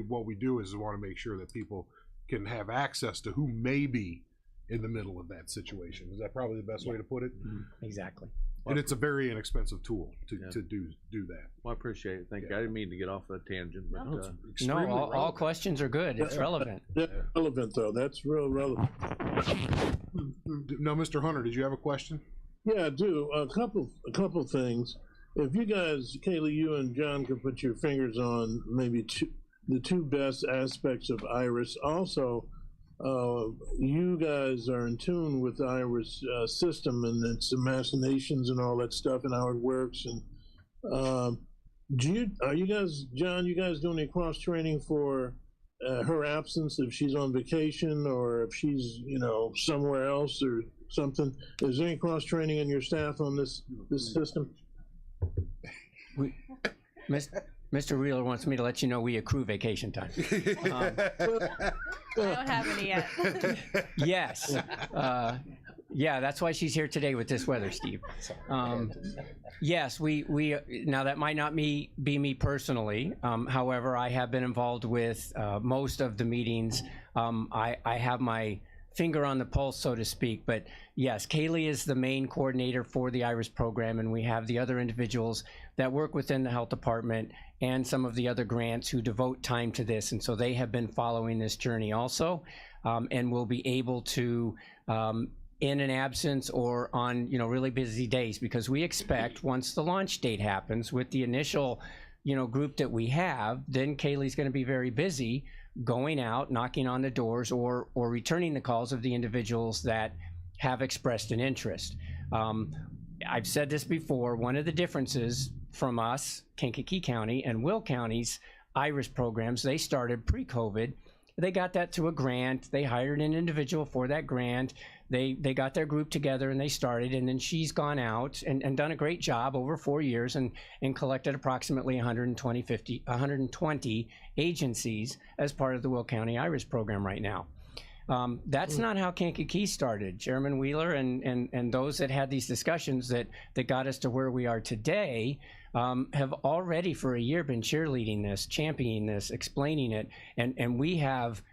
what we do is we want to make sure that people can have access to who may be in the middle of that situation. Is that probably the best way to put it? Exactly. And it's a very inexpensive tool to do that. Well, I appreciate it. Thank you. I didn't mean to get off that tangent, but no, all questions are good. It's relevant. That's relevant, though. That's real relevant. No, Mr. Hunter, did you have a question? Yeah, I do. A couple things. If you guys, Kaylee, you and John, can put your fingers on maybe the two best aspects of IRIS. Also, you guys are in tune with the IRIS system and its machinations and all that stuff and how it works. And are you guys, John, you guys doing any cross training for her absence if she's on vacation or if she's, you know, somewhere else or something? Is there any cross training in your staff on this system? Mr. Wheeler wants me to let you know we accrue vacation time. I don't have any yet. Yes. Yeah, that's why she's here today with this weather, Steve. Yes, we now that might not be me personally. However, I have been involved with most of the meetings. I have my finger on the pulse, so to speak. But yes, Kaylee is the main coordinator for the IRIS program, and we have the other individuals that work within the health department and some of the other grants who devote time to this. And so they have been following this journey also, and will be able to, in an absence or on, you know, really busy days, because we expect once the launch date happens with the initial group that we have, then Kaylee's going to be very busy going out, knocking on the doors, or returning the calls of the individuals that have expressed an interest. I've said this before, one of the differences from us, Kankakee County, and Will County's IRIS programs, they started pre-COVID. They got that through a grant. They hired an individual for that grant. They got their group together and they started, and then she's gone out and done a great job over 4 years and collected approximately 120 agencies as part of the Will County IRIS program right now. That's not how Kankakee started. Chairman Wheeler and those that had these discussions that got us to where we are today have already for a year been cheerleading this, championing this, explaining it, and we have,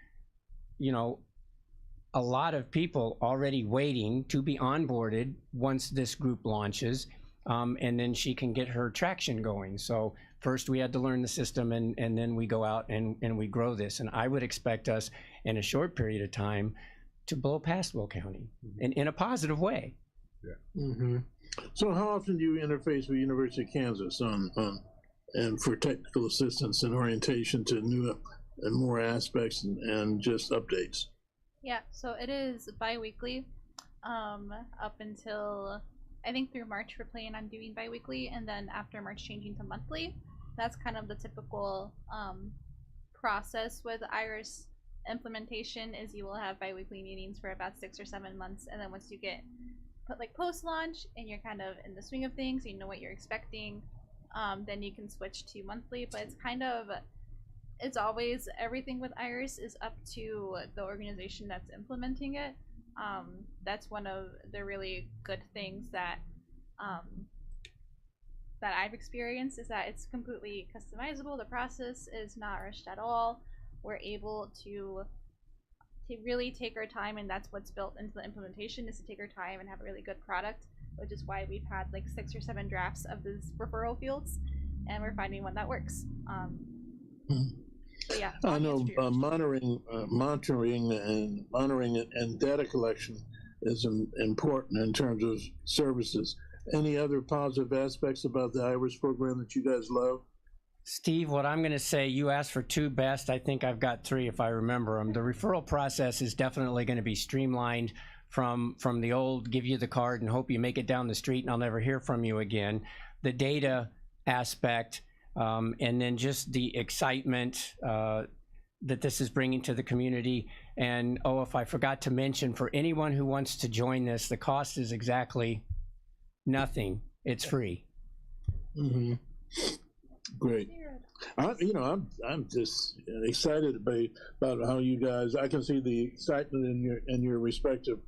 a lot of people already waiting to be onboarded once this group launches, and then she can get her traction going. So first we had to learn the system, and then we go out and we grow this. And I would expect us in a short period of time to blow past Will County in a positive way. Yeah. Mm-hmm. So how often do you interface with University of Kansas and for technical assistance and orientation to new and more aspects and just updates? Yeah, so it is bi-weekly up until, I think through March we're planning on doing bi-weekly, and then after March changing to monthly. That's kind of the typical process with IRIS implementation, is you will have bi-weekly meetings for about 6 or 7 months, and then once you get post-launch and you're kind of in the swing of things, you know what you're expecting, then you can switch to monthly. But it's always, everything with IRIS is up to the organization that's implementing it. That's one of the really good things that I've experienced, is that it's completely customizable. The process is not rushed at all. We're able to really take our time, and that's what's built into the implementation, is to take our time and have a really good product, which is why we've had like 6 or 7 drafts of these referral fields, and we're finding one that works. So yeah, I know monitoring and data collection is important in terms of services. Any other positive aspects about the IRIS program that you guys love? Steve, what I'm going to say, you asked for 2 best. I think I've got 3 if I remember them. The referral process is definitely going to be streamlined from the old give you the card and hope you make it down the street and I'll never hear from you again. The data aspect, and then just the excitement that this is bringing to the community. And if I forgot to mention, for anyone who wants to join this, the cost is exactly nothing. It's free. Mm-hmm. Great. I'm just excited about how you guys. I can see the excitement in your respective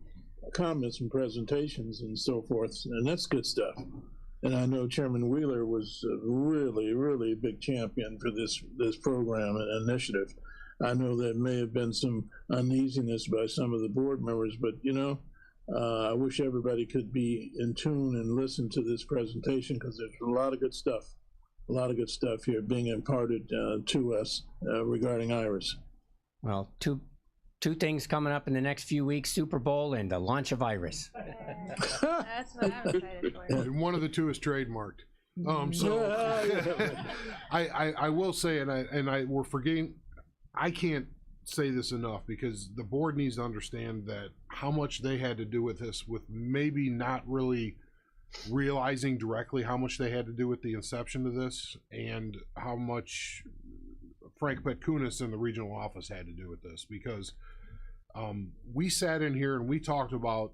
comments and presentations and so forth, and that's good stuff. And I know Chairman Wheeler was really a big champion for this program and initiative. I know there may have been some uneasiness by some of the board members, but I wish everybody could be in tune and listen to this presentation, because there's a lot of good stuff here being imparted to us regarding IRIS. Well, two things coming up in the next few weeks: Super Bowl and the launch of IRIS. That's what I'm excited for. And one of the 2 is trademarked. I will say, we're forgetting. I can't say this enough, because the board needs to understand that how much they had to do with this, with maybe not really realizing directly how much they had to do with the inception of this, and how much Frank Petkunas in the regional office had to do with this, because we sat in here and we talked about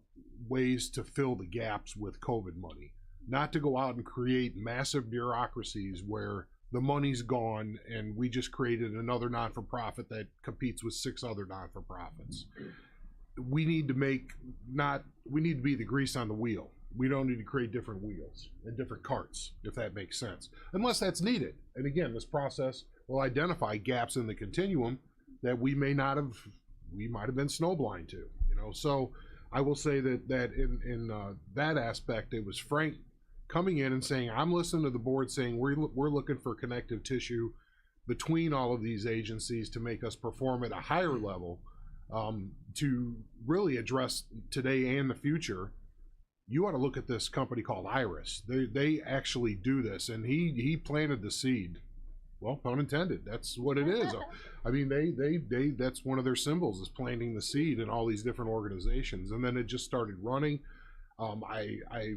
ways to fill the gaps with COVID money, not to go out and create massive bureaucracies where the money's gone and we just created another non-for-profit that competes with 6 other non-for-profits. We need to be the grease on the wheel. We don't need to create different wheels and different carts, if that makes sense, unless that's needed. And again, this process will identify gaps in the continuum that we might have been snowblind to, So I will say that in that aspect, it was Frank coming in and saying, I'm listening to the board saying we're looking for connective tissue between all of these agencies to make us perform at a higher level, to really address today and the future. You ought to look at this company called IRIS. They actually do this, and he planted the seed Well, pun intended. That's what it is. I mean, they that's one of their symbols is planting the seed in all these different organizations, and then it just started running. I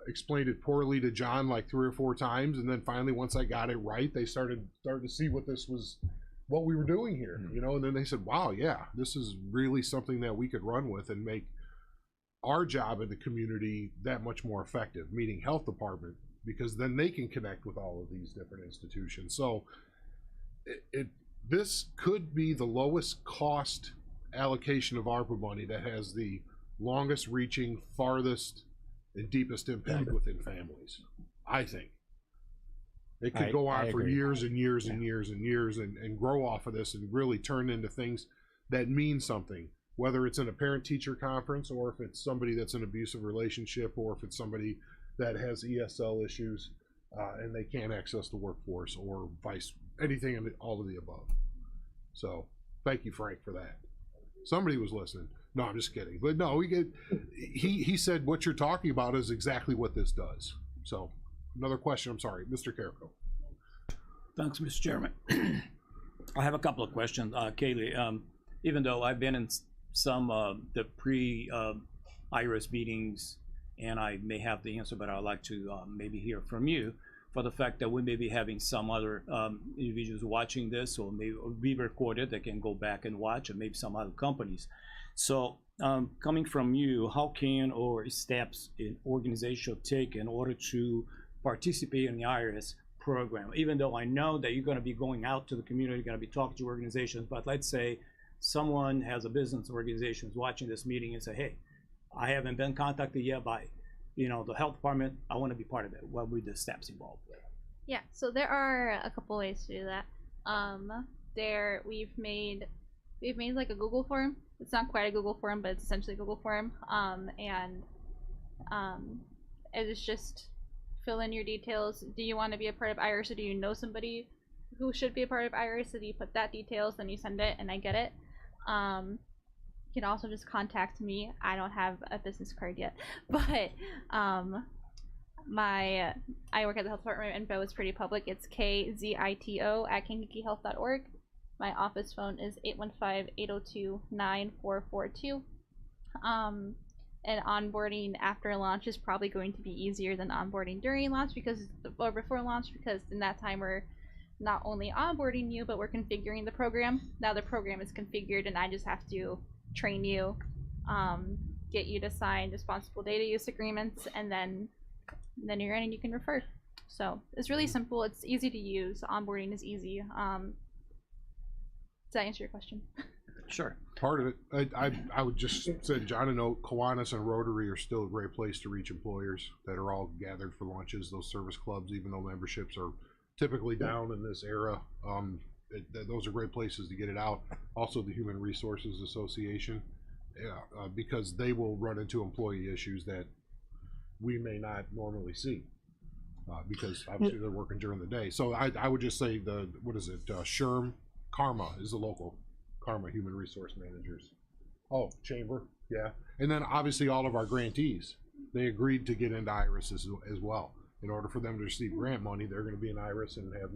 explained it poorly to John like 3 or 4 times, and then finally, once I got it right, they started to see what we were doing here, you know. And then they said, "Wow, yeah, this is really something that we could run with and make our job in the community that much more effective." Meaning health department, because then they can connect with all of these different institutions. So this could be the lowest cost allocation of ARPA money that has the longest reaching, farthest, and deepest impact within families. I think it could go on for years and years and years and years and grow off of this and really turn into things that mean something, whether it's in a parent-teacher conference or if it's somebody that's in an abusive relationship or if it's somebody that has ESL issues and they can't access the workforce or anything in all of the above. So thank you, Frank, for that. Somebody was listening. No, I'm just kidding. But no, he said what you're talking about is exactly what this does. So another question. I'm sorry, Mr. Carrico. Thanks, Mr. Chairman. I have a couple of questions. Kaylee, even though I've been in some the pre-IRIS meetings and I may have the answer, but I'd like to maybe hear from you for the fact that we may be having some other individuals watching this or maybe be recorded that can go back and watch, and maybe some other companies. So coming from you, how can or steps an organization take in order to participate in the IRIS program? Even though I know that you're going to be going out to the community, you're going to be talking to organizations, but let's say someone has a business organization watching this meeting and say, hey, I haven't been contacted yet by, you know, the health department. I want to be part of it. What would the steps involved? Yeah, so there are a couple ways to do that. We've made like a Google form. It's not quite a Google form, but it's essentially a Google form. It's just fill in your details. Do you want to be a part of IRIS, or do you know somebody who should be a part of IRIS? So you put that details, then you send it, and I get it. You can also just contact me. I don't have a business card yet, but I work at the health department. Info is pretty public. It's kzito@kankakeehealth.org. My office phone is 815-802-9442. And onboarding after launch is probably going to be easier than onboarding during launch or before launch, because in that time we're not only onboarding you, but we're configuring the program. Now the program is configured and I just have to train you, get you to sign responsible data use agreements, and then you're in and you can refer. So it's really simple. It's easy to use. Onboarding is easy. Does that answer your question? Sure. Part of it. I would just say, John, and Kiwanis and Rotary are still a great place to reach employers that are all gathered for lunches. Those service clubs, even though memberships are typically down in this era, those are great places to get it out. Also, the Human Resources Association, because they will run into employee issues that we may not normally see, because obviously they're working during the day. So I would just say SHRM, Karma is the local Karma Human Resource Managers. Oh, Chamber, yeah. And then obviously all of our grantees, they agreed to get into IRIS as well. In order for them to receive grant money, they're going to be in IRIS and have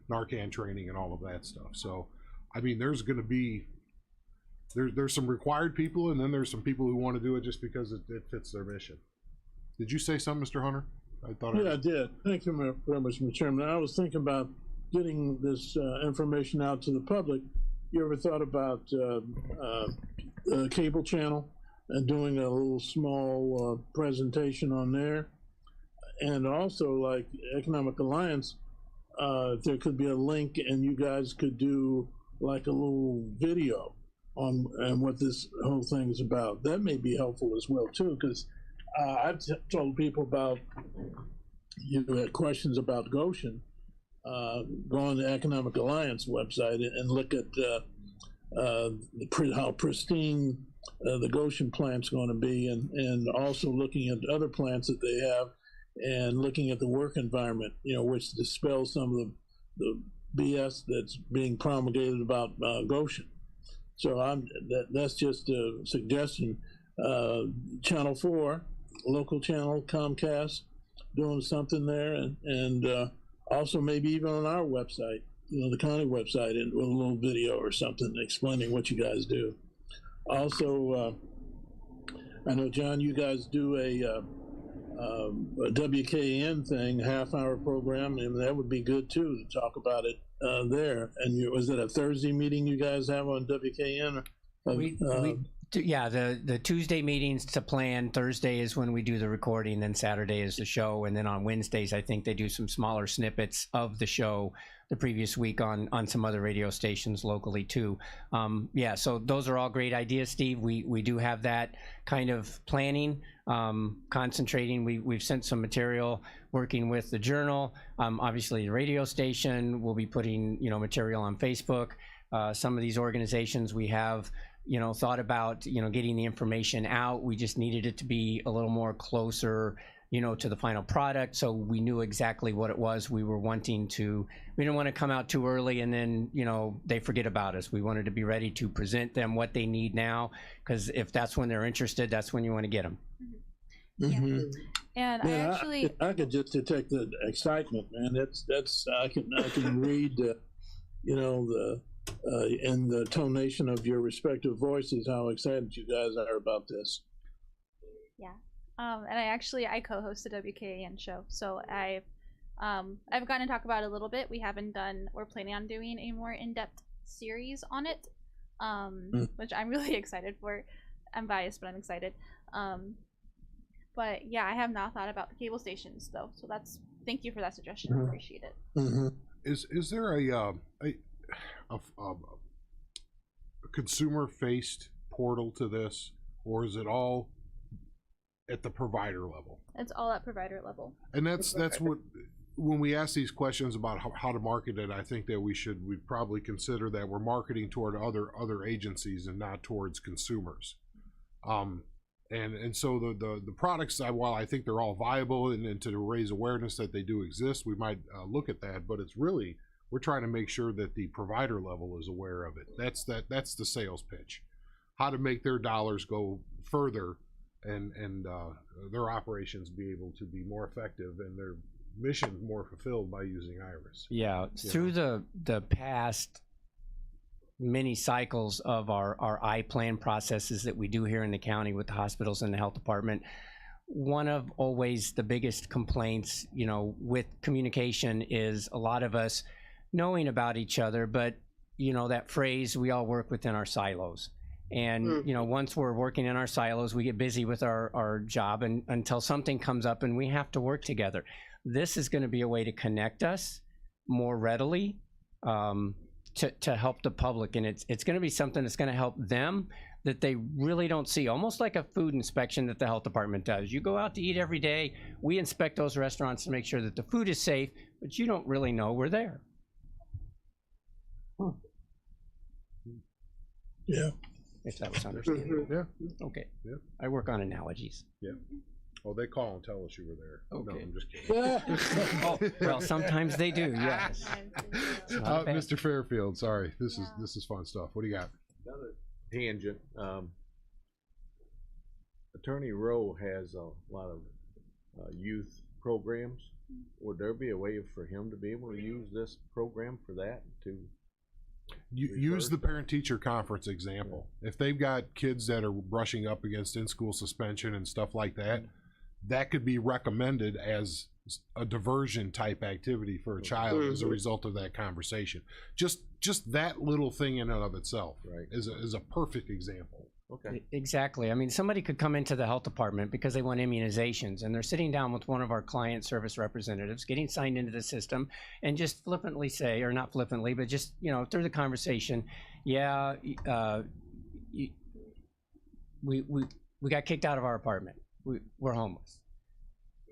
Narcan training and all of that stuff. So, I mean, there's going to be, there's some required people, and then there's some people who want to do it just because it fits their mission. Did you say something, Mr. Hunter? I did. Thank you very much, Mr. Chairman. I was thinking about getting this information out to the public. You ever thought about a cable channel and doing a little small presentation on there? And also, like Economic Alliance, there could be a link and you guys could do like a little video on what this whole thing is about. That may be helpful as well too, because I've told people about, you had questions about Goshen, go on the Economic Alliance website and look at how pristine the Goshen plant's going to be, and also looking at other plants that they have, and looking at the work environment, which dispels some of the BS that's being promulgated about Goshen. So that's just a suggestion. Channel 4, local channel, Comcast, doing something there, and Also, maybe even on our website, the county website, and with a little video or something explaining what you guys do. Also, I know, John, you guys do a WKN thing, half-hour program, and that would be good too to talk about it there. And was it a Thursday meeting you guys have on WKN? Yeah, the Tuesday meetings to plan. Thursday is when we do the recording, then Saturday is the show, and then on Wednesdays I think they do some smaller snippets of the show the previous week on some other radio stations locally too. Yeah, so those are all great ideas, Steve. We do have that kind of planning, concentrating. We've sent some material working with the Journal. Obviously the radio station will be putting material on Facebook. Some of these organizations we have thought about getting the information out. We just needed it to be a little more closer to the final product, so we knew exactly what it was we were wanting to. We didn't want to come out too early and then they forget about us. We wanted to be ready to present them what they need now, because if that's when they're interested, that's when you want to get them. Mm-hmm. And yeah, I could just detect the excitement, man. That's I can read in the tonation of your respective voices how excited you guys are about this. Yeah. And I co-host the WKAN show, so I've gotten to talk about it a little bit. We're planning on doing a more in-depth series on it, which I'm really excited for. I'm biased, but I'm excited. But yeah, I have not thought about the cable stations though, so thank you for that suggestion. I appreciate it. Mm-hmm. Is there a consumer-faced portal to this, or is it all at the provider level? It's all at provider level. And that's what, when we ask these questions about how to market it, I think that we'd probably consider that we're marketing toward other agencies and not towards consumers. And so the products, while I think they're all viable and to raise awareness that they do exist, we might look at that, but it's really, we're trying to make sure that the provider level is aware of it. That's the sales pitch. How to make their dollars go further and their operations be able to be more effective and their mission more fulfilled by using IRIS. Yeah, through the past many cycles of our iPlan processes that we do here in the county with the hospitals and the health department, one of always the biggest complaints, with communication is a lot of us knowing about each other, but that phrase, we all work within our silos. And once we're working in our silos, we get busy with our job until something comes up and we have to work together. This is going to be a way to connect us more readily, to help the public, and it's going to be something that's going to help them that they really don't see, almost like a food inspection that the health department does. You go out to eat every day, we inspect those restaurants to make sure that the food is safe, but you don't really know we're there. Yeah. If that was understandable. Yeah. Okay. Yeah. I work on analogies. Yeah. Oh, they call and tell us you were there. Okay. No, I'm just kidding. Oh, well, sometimes they do. Yes. Mr. Fairfield, sorry. This is fun stuff. What do you got? Another tangent. Attorney Rowe has a lot of youth programs. Would there be a way for him to be able to use this program for that to? Use the parent-teacher conference example. If they've got kids that are brushing up against in-school suspension and stuff like that, that could be recommended as a diversion type activity for a child as a result of that conversation. Just that little thing in and of itself is a perfect example. Okay. Exactly. I mean, somebody could come into the health department because they want immunizations, and they're sitting down with one of our client service representatives, getting signed into the system, and just flippantly say, or not flippantly, but just through the conversation, we got kicked out of our apartment. We're homeless.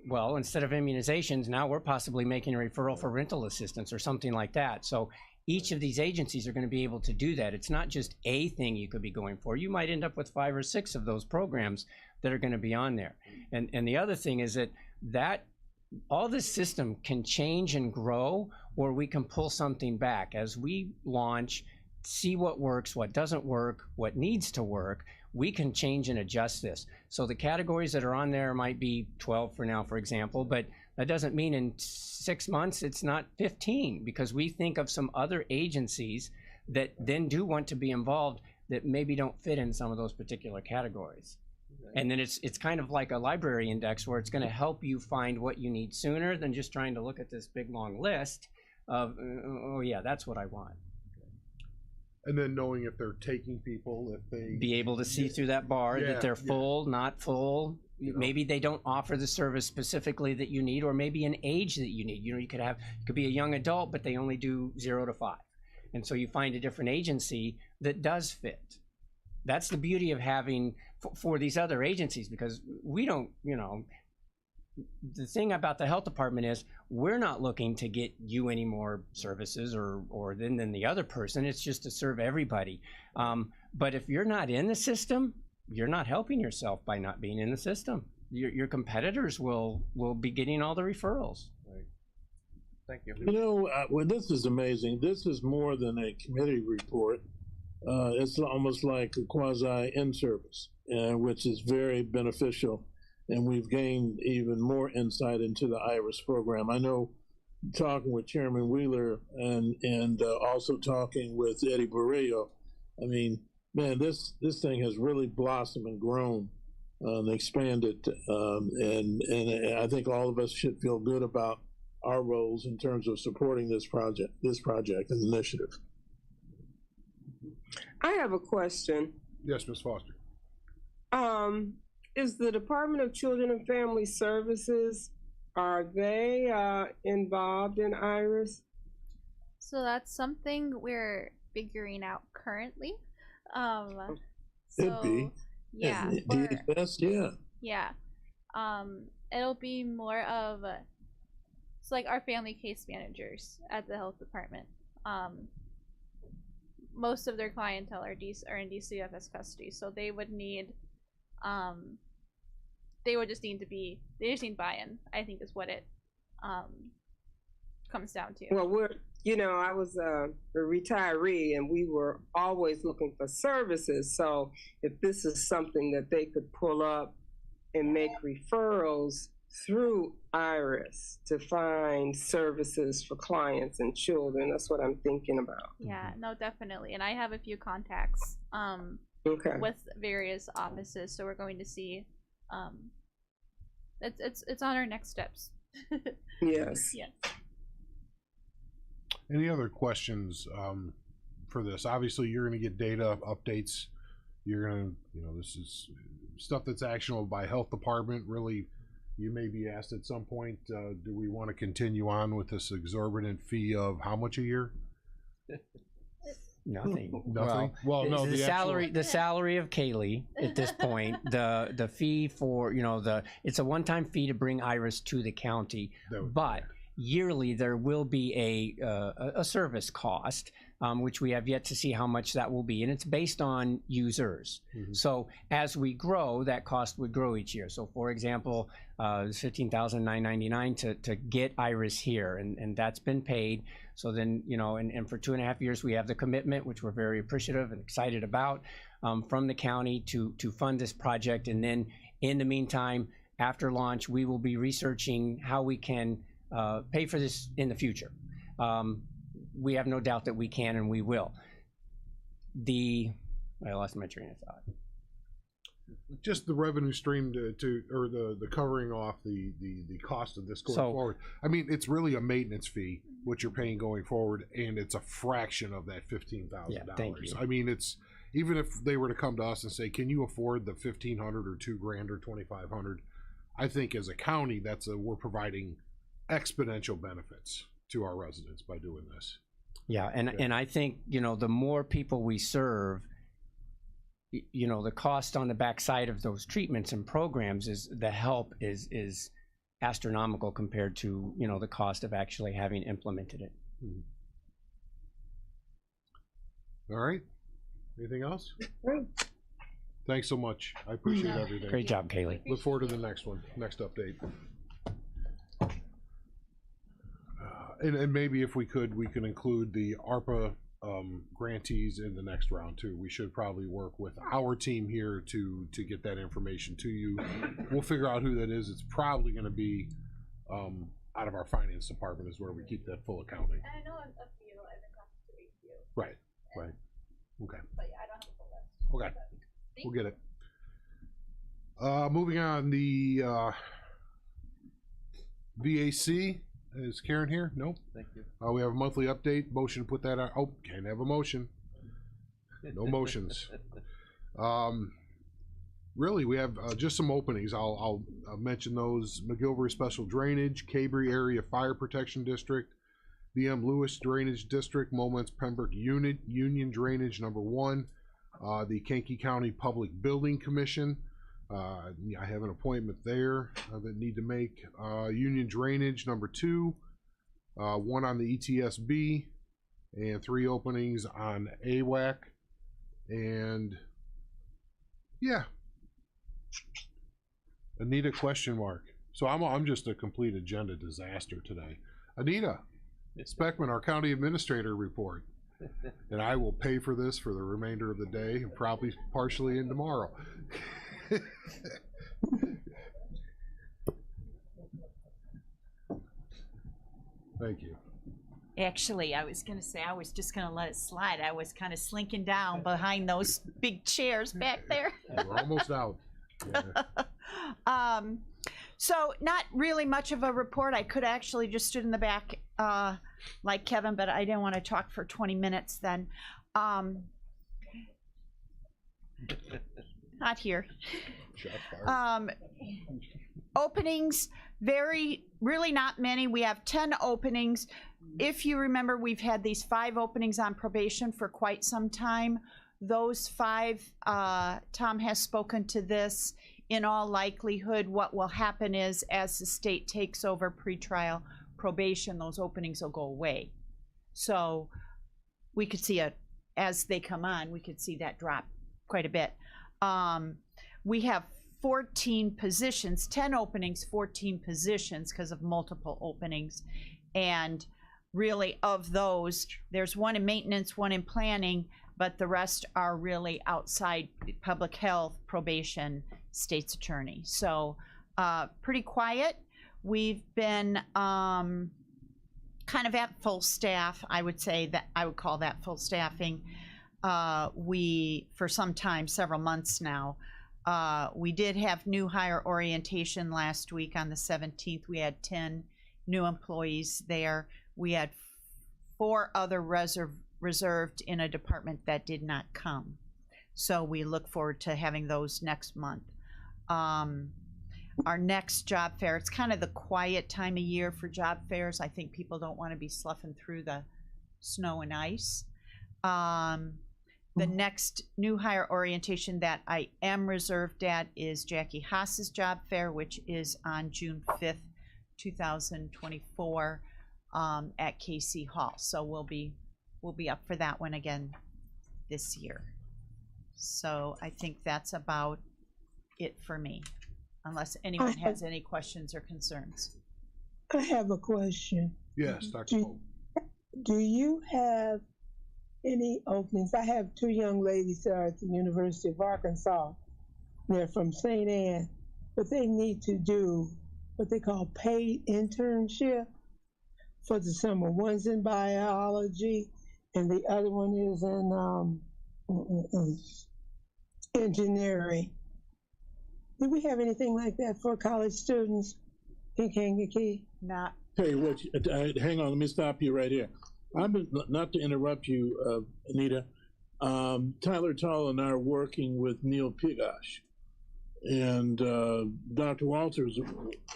Well, instead of immunizations, now we're possibly making a referral for rental assistance or something like that. So each of these agencies are going to be able to do that. It's not just a thing you could be going for. You might end up with 5 or 6 of those programs that are going to be on there. And the other thing is that all this system can change and grow, or we can pull something back as we launch, see what works, what doesn't work, what needs to work. We can change and adjust this. So the categories that are on there might be 12 for now, for example, but That doesn't mean in 6 months it's not 15, because we think of some other agencies that then do want to be involved that maybe don't fit in some of those particular categories. And then it's kind of like a library index where it's going to help you find what you need sooner than just trying to look at this big long list of, oh yeah, that's what I want. And then knowing if they're taking people, if they Be able to see through that bar Yeah, that they're yeah. full, not full. You know. Maybe they don't offer the service specifically that you need, or maybe an age that you need. You know, you could be a young adult, but they only do 0 to 5. And so you find a different agency that does fit. That's the beauty of having for these other agencies, because we don't, you know, the thing about the health department is we're not looking to get you any more services or than the other person. It's just to serve everybody. But if you're not in the system, you're not helping yourself by not being in the system. Your competitors will be getting all the referrals. Thank you. You know, well, this is amazing. This is more than a committee report. It's almost like a quasi in-service, which is very beneficial. And we've gained even more insight into the IRIS program. I know, talking with Chairman Wheeler and also talking with Eddie Borrello, I mean, man, this thing has really blossomed and grown and expanded. And I think all of us should feel good about our roles in terms of supporting this project and initiative. I have a question. Yes, Ms. Foster. Is the Department of Children and Family Services, are they involved in IRIS? So that's something we're figuring out currently. Could be. Yeah. DHS, yeah. Yeah. It'll be more of it's like our family case managers at the health department. Most of their clientele are in DCFS custody, so they would need they just need buy-in, I think, is what it comes down to. Well, I was a retiree, and we were always looking for services. So if this is something that they could pull up and make referrals through IRIS to find services for clients and children, that's what I'm thinking about. Yeah, no, definitely. And I have a few contacts Okay. with various offices, so we're going to see. It's on our next steps. Yes. Yes. Any other questions for this? Obviously, you're going to get data updates. You're going to, this is stuff that's actionable by health department. Really, you may be asked at some point, do we want to continue on with this exorbitant fee of how much a year? Nothing. Nothing. Well, no, the salary of Kaylee at this point, the fee for it's a one-time fee to bring IRIS to the county, but yearly there will be a service cost, which we have yet to see how much that will be, and it's based on users. Mm-hmm. So as we grow, that cost would grow each year. So for example, it's $15,999 to get IRIS here, and that's been paid. So then, and for 2.5 years, we have the commitment, which we're very appreciative and excited about, from the county to fund this project. And then in the meantime, after launch, we will be researching how we can pay for this in the future. We have no doubt that we can and we will. I lost my train of thought. Just the revenue stream or the covering off the cost of this going forward. I mean, it's really a maintenance fee, what you're paying going forward, and it's a fraction of that $15,000. Yeah, thank you. I mean, it's even if they were to come to us and say, "Can you afford the $1,500 or $2,000 or $2,500?" I think as a county, we're providing exponential benefits to our residents by doing this. Yeah, and I think the more people we serve, the cost on the backside of those treatments and programs is astronomical compared to the cost of actually having implemented it. Mm-hmm. All right. Anything else? Thanks so much. I appreciate everything. Great job, Kaylee. Look forward to the next update. And maybe if we can include the ARPA grantees in the next round too. We should probably work with our team here to get that information to you. We'll figure out who that is. It's probably going to be out of our finance department is where we keep that full accounting. And I know a few. I've been talking to a few. Right. Right. Okay. But yeah, I don't have a full list. Okay. We'll get it. Moving on, the VAC. Is Karen here? No. Thank you. We have a monthly update. Motion to put that out. Oh, can't have a motion. No motions. Really, we have just some openings. I'll mention those. McGilvery Special Drainage, Cabry Area Fire Protection District, VM Lewis Drainage District, Moments Pembroke Unit, Union Drainage number 1, the Kankakee County Public Building Commission. I have an appointment there that need to make. Union Drainage number 2, 1 on the ETSB, and 3 openings on AWAC. And yeah, Anita question mark. So I'm just a complete agenda disaster today. Anita Speckman, our county administrator report. And I will pay for this for the remainder of the day and probably partially in tomorrow. Thank you. Actually, I was going to say, I was just going to let it slide. I was kind of slinking down behind those big chairs back there. We're almost out. Yeah. So not really much of a report. I could actually just stood in the back like Kevin, but I didn't want to talk for 20 minutes then. Not here. Openings, really not many. We have 10 openings. If you remember, we've had these 5 openings on probation for quite some time. Those 5, Tom has spoken to this. In all likelihood, what will happen is as the state takes over pretrial probation, those openings will go away. So we could see as they come on, we could see that drop quite a bit. We have 14 positions, 10 openings, 14 positions because of multiple openings. And really of those, there's 1 in maintenance, 1 in planning, but the rest are really outside public health, probation, state's attorney. So pretty quiet. We've been kind of at full staff. I would say that I would call that full staffing. We, for some time, several months now, we did have new hire orientation last week on the 17th. We had 10 new employees there. We had 4 other reserved in a department that did not come. So we look forward to having those next month. Our next job fair, it's kind of the quiet time of year for job fairs. I think people don't want to be sloughing through the snow and ice. The next new hire orientation that I am reserved at is Jackie Haas's job fair, which is on June 5th, 2024 at KC Hall. So we'll be up for that one again this year. So I think that's about it for me, unless anyone has any questions or concerns. I have a question. Yes, Dr. Pope. Do you have any openings? I have 2 young ladies that are at the University of Arkansas. They're from St. Anne, but they need to do what they call paid internship for the summer. One's in biology, and the other one is in engineering. Do we have anything like that for college students in Kankakee? Not. Tell you what, hang on, let me stop you right here. I've been, not to interrupt you, Anita, Tyler Tull and I are working with Neil Pigosh. And Dr. Walters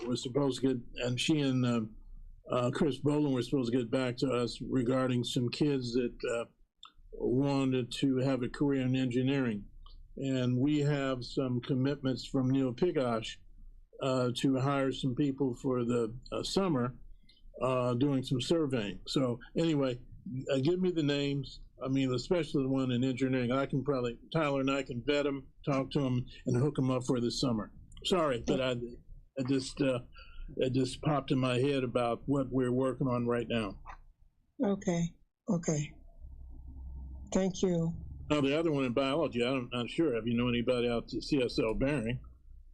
was supposed to get, and she and Chris Boland were supposed to get back to us regarding some kids that wanted to have a career in engineering. And we have some commitments from Neil Pigosh to hire some people for the summer doing some surveying. So anyway, give me the names. I mean, especially the one in engineering. I can probably, Tyler and I can vet them, talk to them, and hook them up for this summer. Sorry, but it just popped in my head about what we're working on right now. Okay. Thank you. Now, the other one in biology, I'm not sure if you know anybody out to CSL Bearing.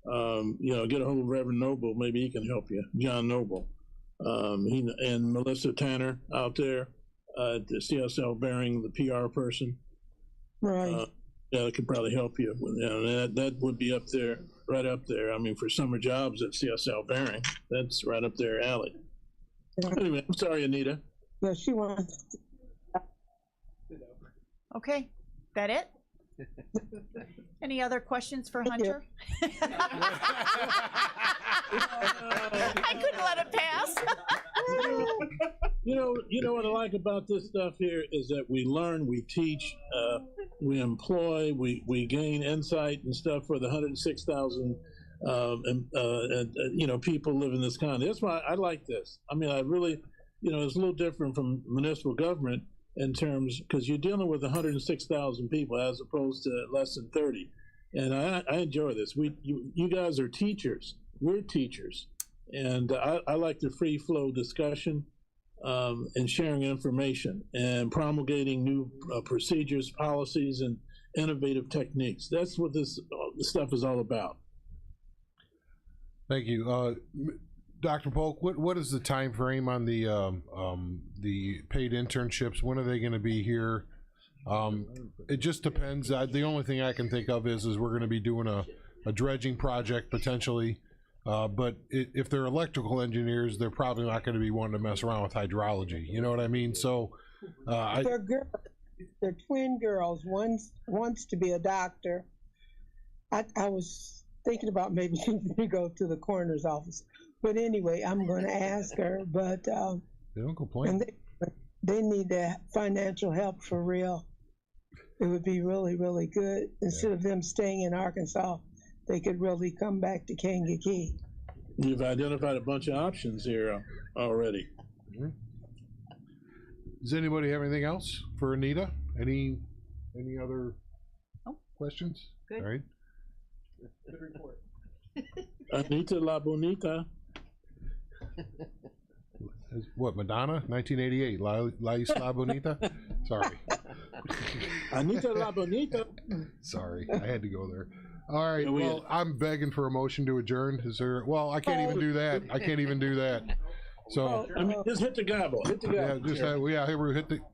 get a hold of Reverend Noble. Maybe he can help you, John Noble. He and Melissa Tanner out there at the CSL Bearing, the PR person. Right. Yeah, that could probably help you. That would be up there, right up there. I mean, for summer jobs at CSL Bearing, that's right up their alley. Anyway, I'm sorry, Anita. Yeah, she wants. Okay, that it? Any other questions for Hunter? I couldn't let it pass. You know what I like about this stuff here is that we learn, we teach, we employ, we gain insight and stuff for the 106,000 people live in this county. That's why I like this. I mean, I really, it's a little different from municipal government in terms, because you're dealing with 106,000 people as opposed to less than 30. And I enjoy this. You guys are teachers. We're teachers. And I like the free flow discussion and sharing information and promulgating new procedures, policies, and innovative techniques. That's what this stuff is all about. Thank you. Dr. Polk, what is the time frame on the paid internships? When are they going to be here? It just depends. The only thing I can think of is we're going to be doing a dredging project potentially, but if they're electrical engineers, they're probably not going to be wanting to mess around with hydrology. You know what I mean? So They're girls. They're twin girls. One wants to be a doctor. I was thinking about maybe to go to the coroner's office. But anyway, I'm going to ask her. But they don't complain. And they need that financial help for real. It would be really, really good. Instead of them staying in Arkansas, they could really come back to Kankakee. You've identified a bunch of options here already. Mm-hmm. Does anybody have anything else for Anita? Any other questions? Good. All right. Good report. Anita La Bonita. What, Madonna? 1988. La Isla Bonita? Sorry. Anita La Bonita. Sorry, I had to go there. All right, well, I'm begging for a motion to adjourn. Is there, well, I can't even do that. I can't even do that. So, I mean, just hit the gavel. Hit the gavel. yeah, just, hit the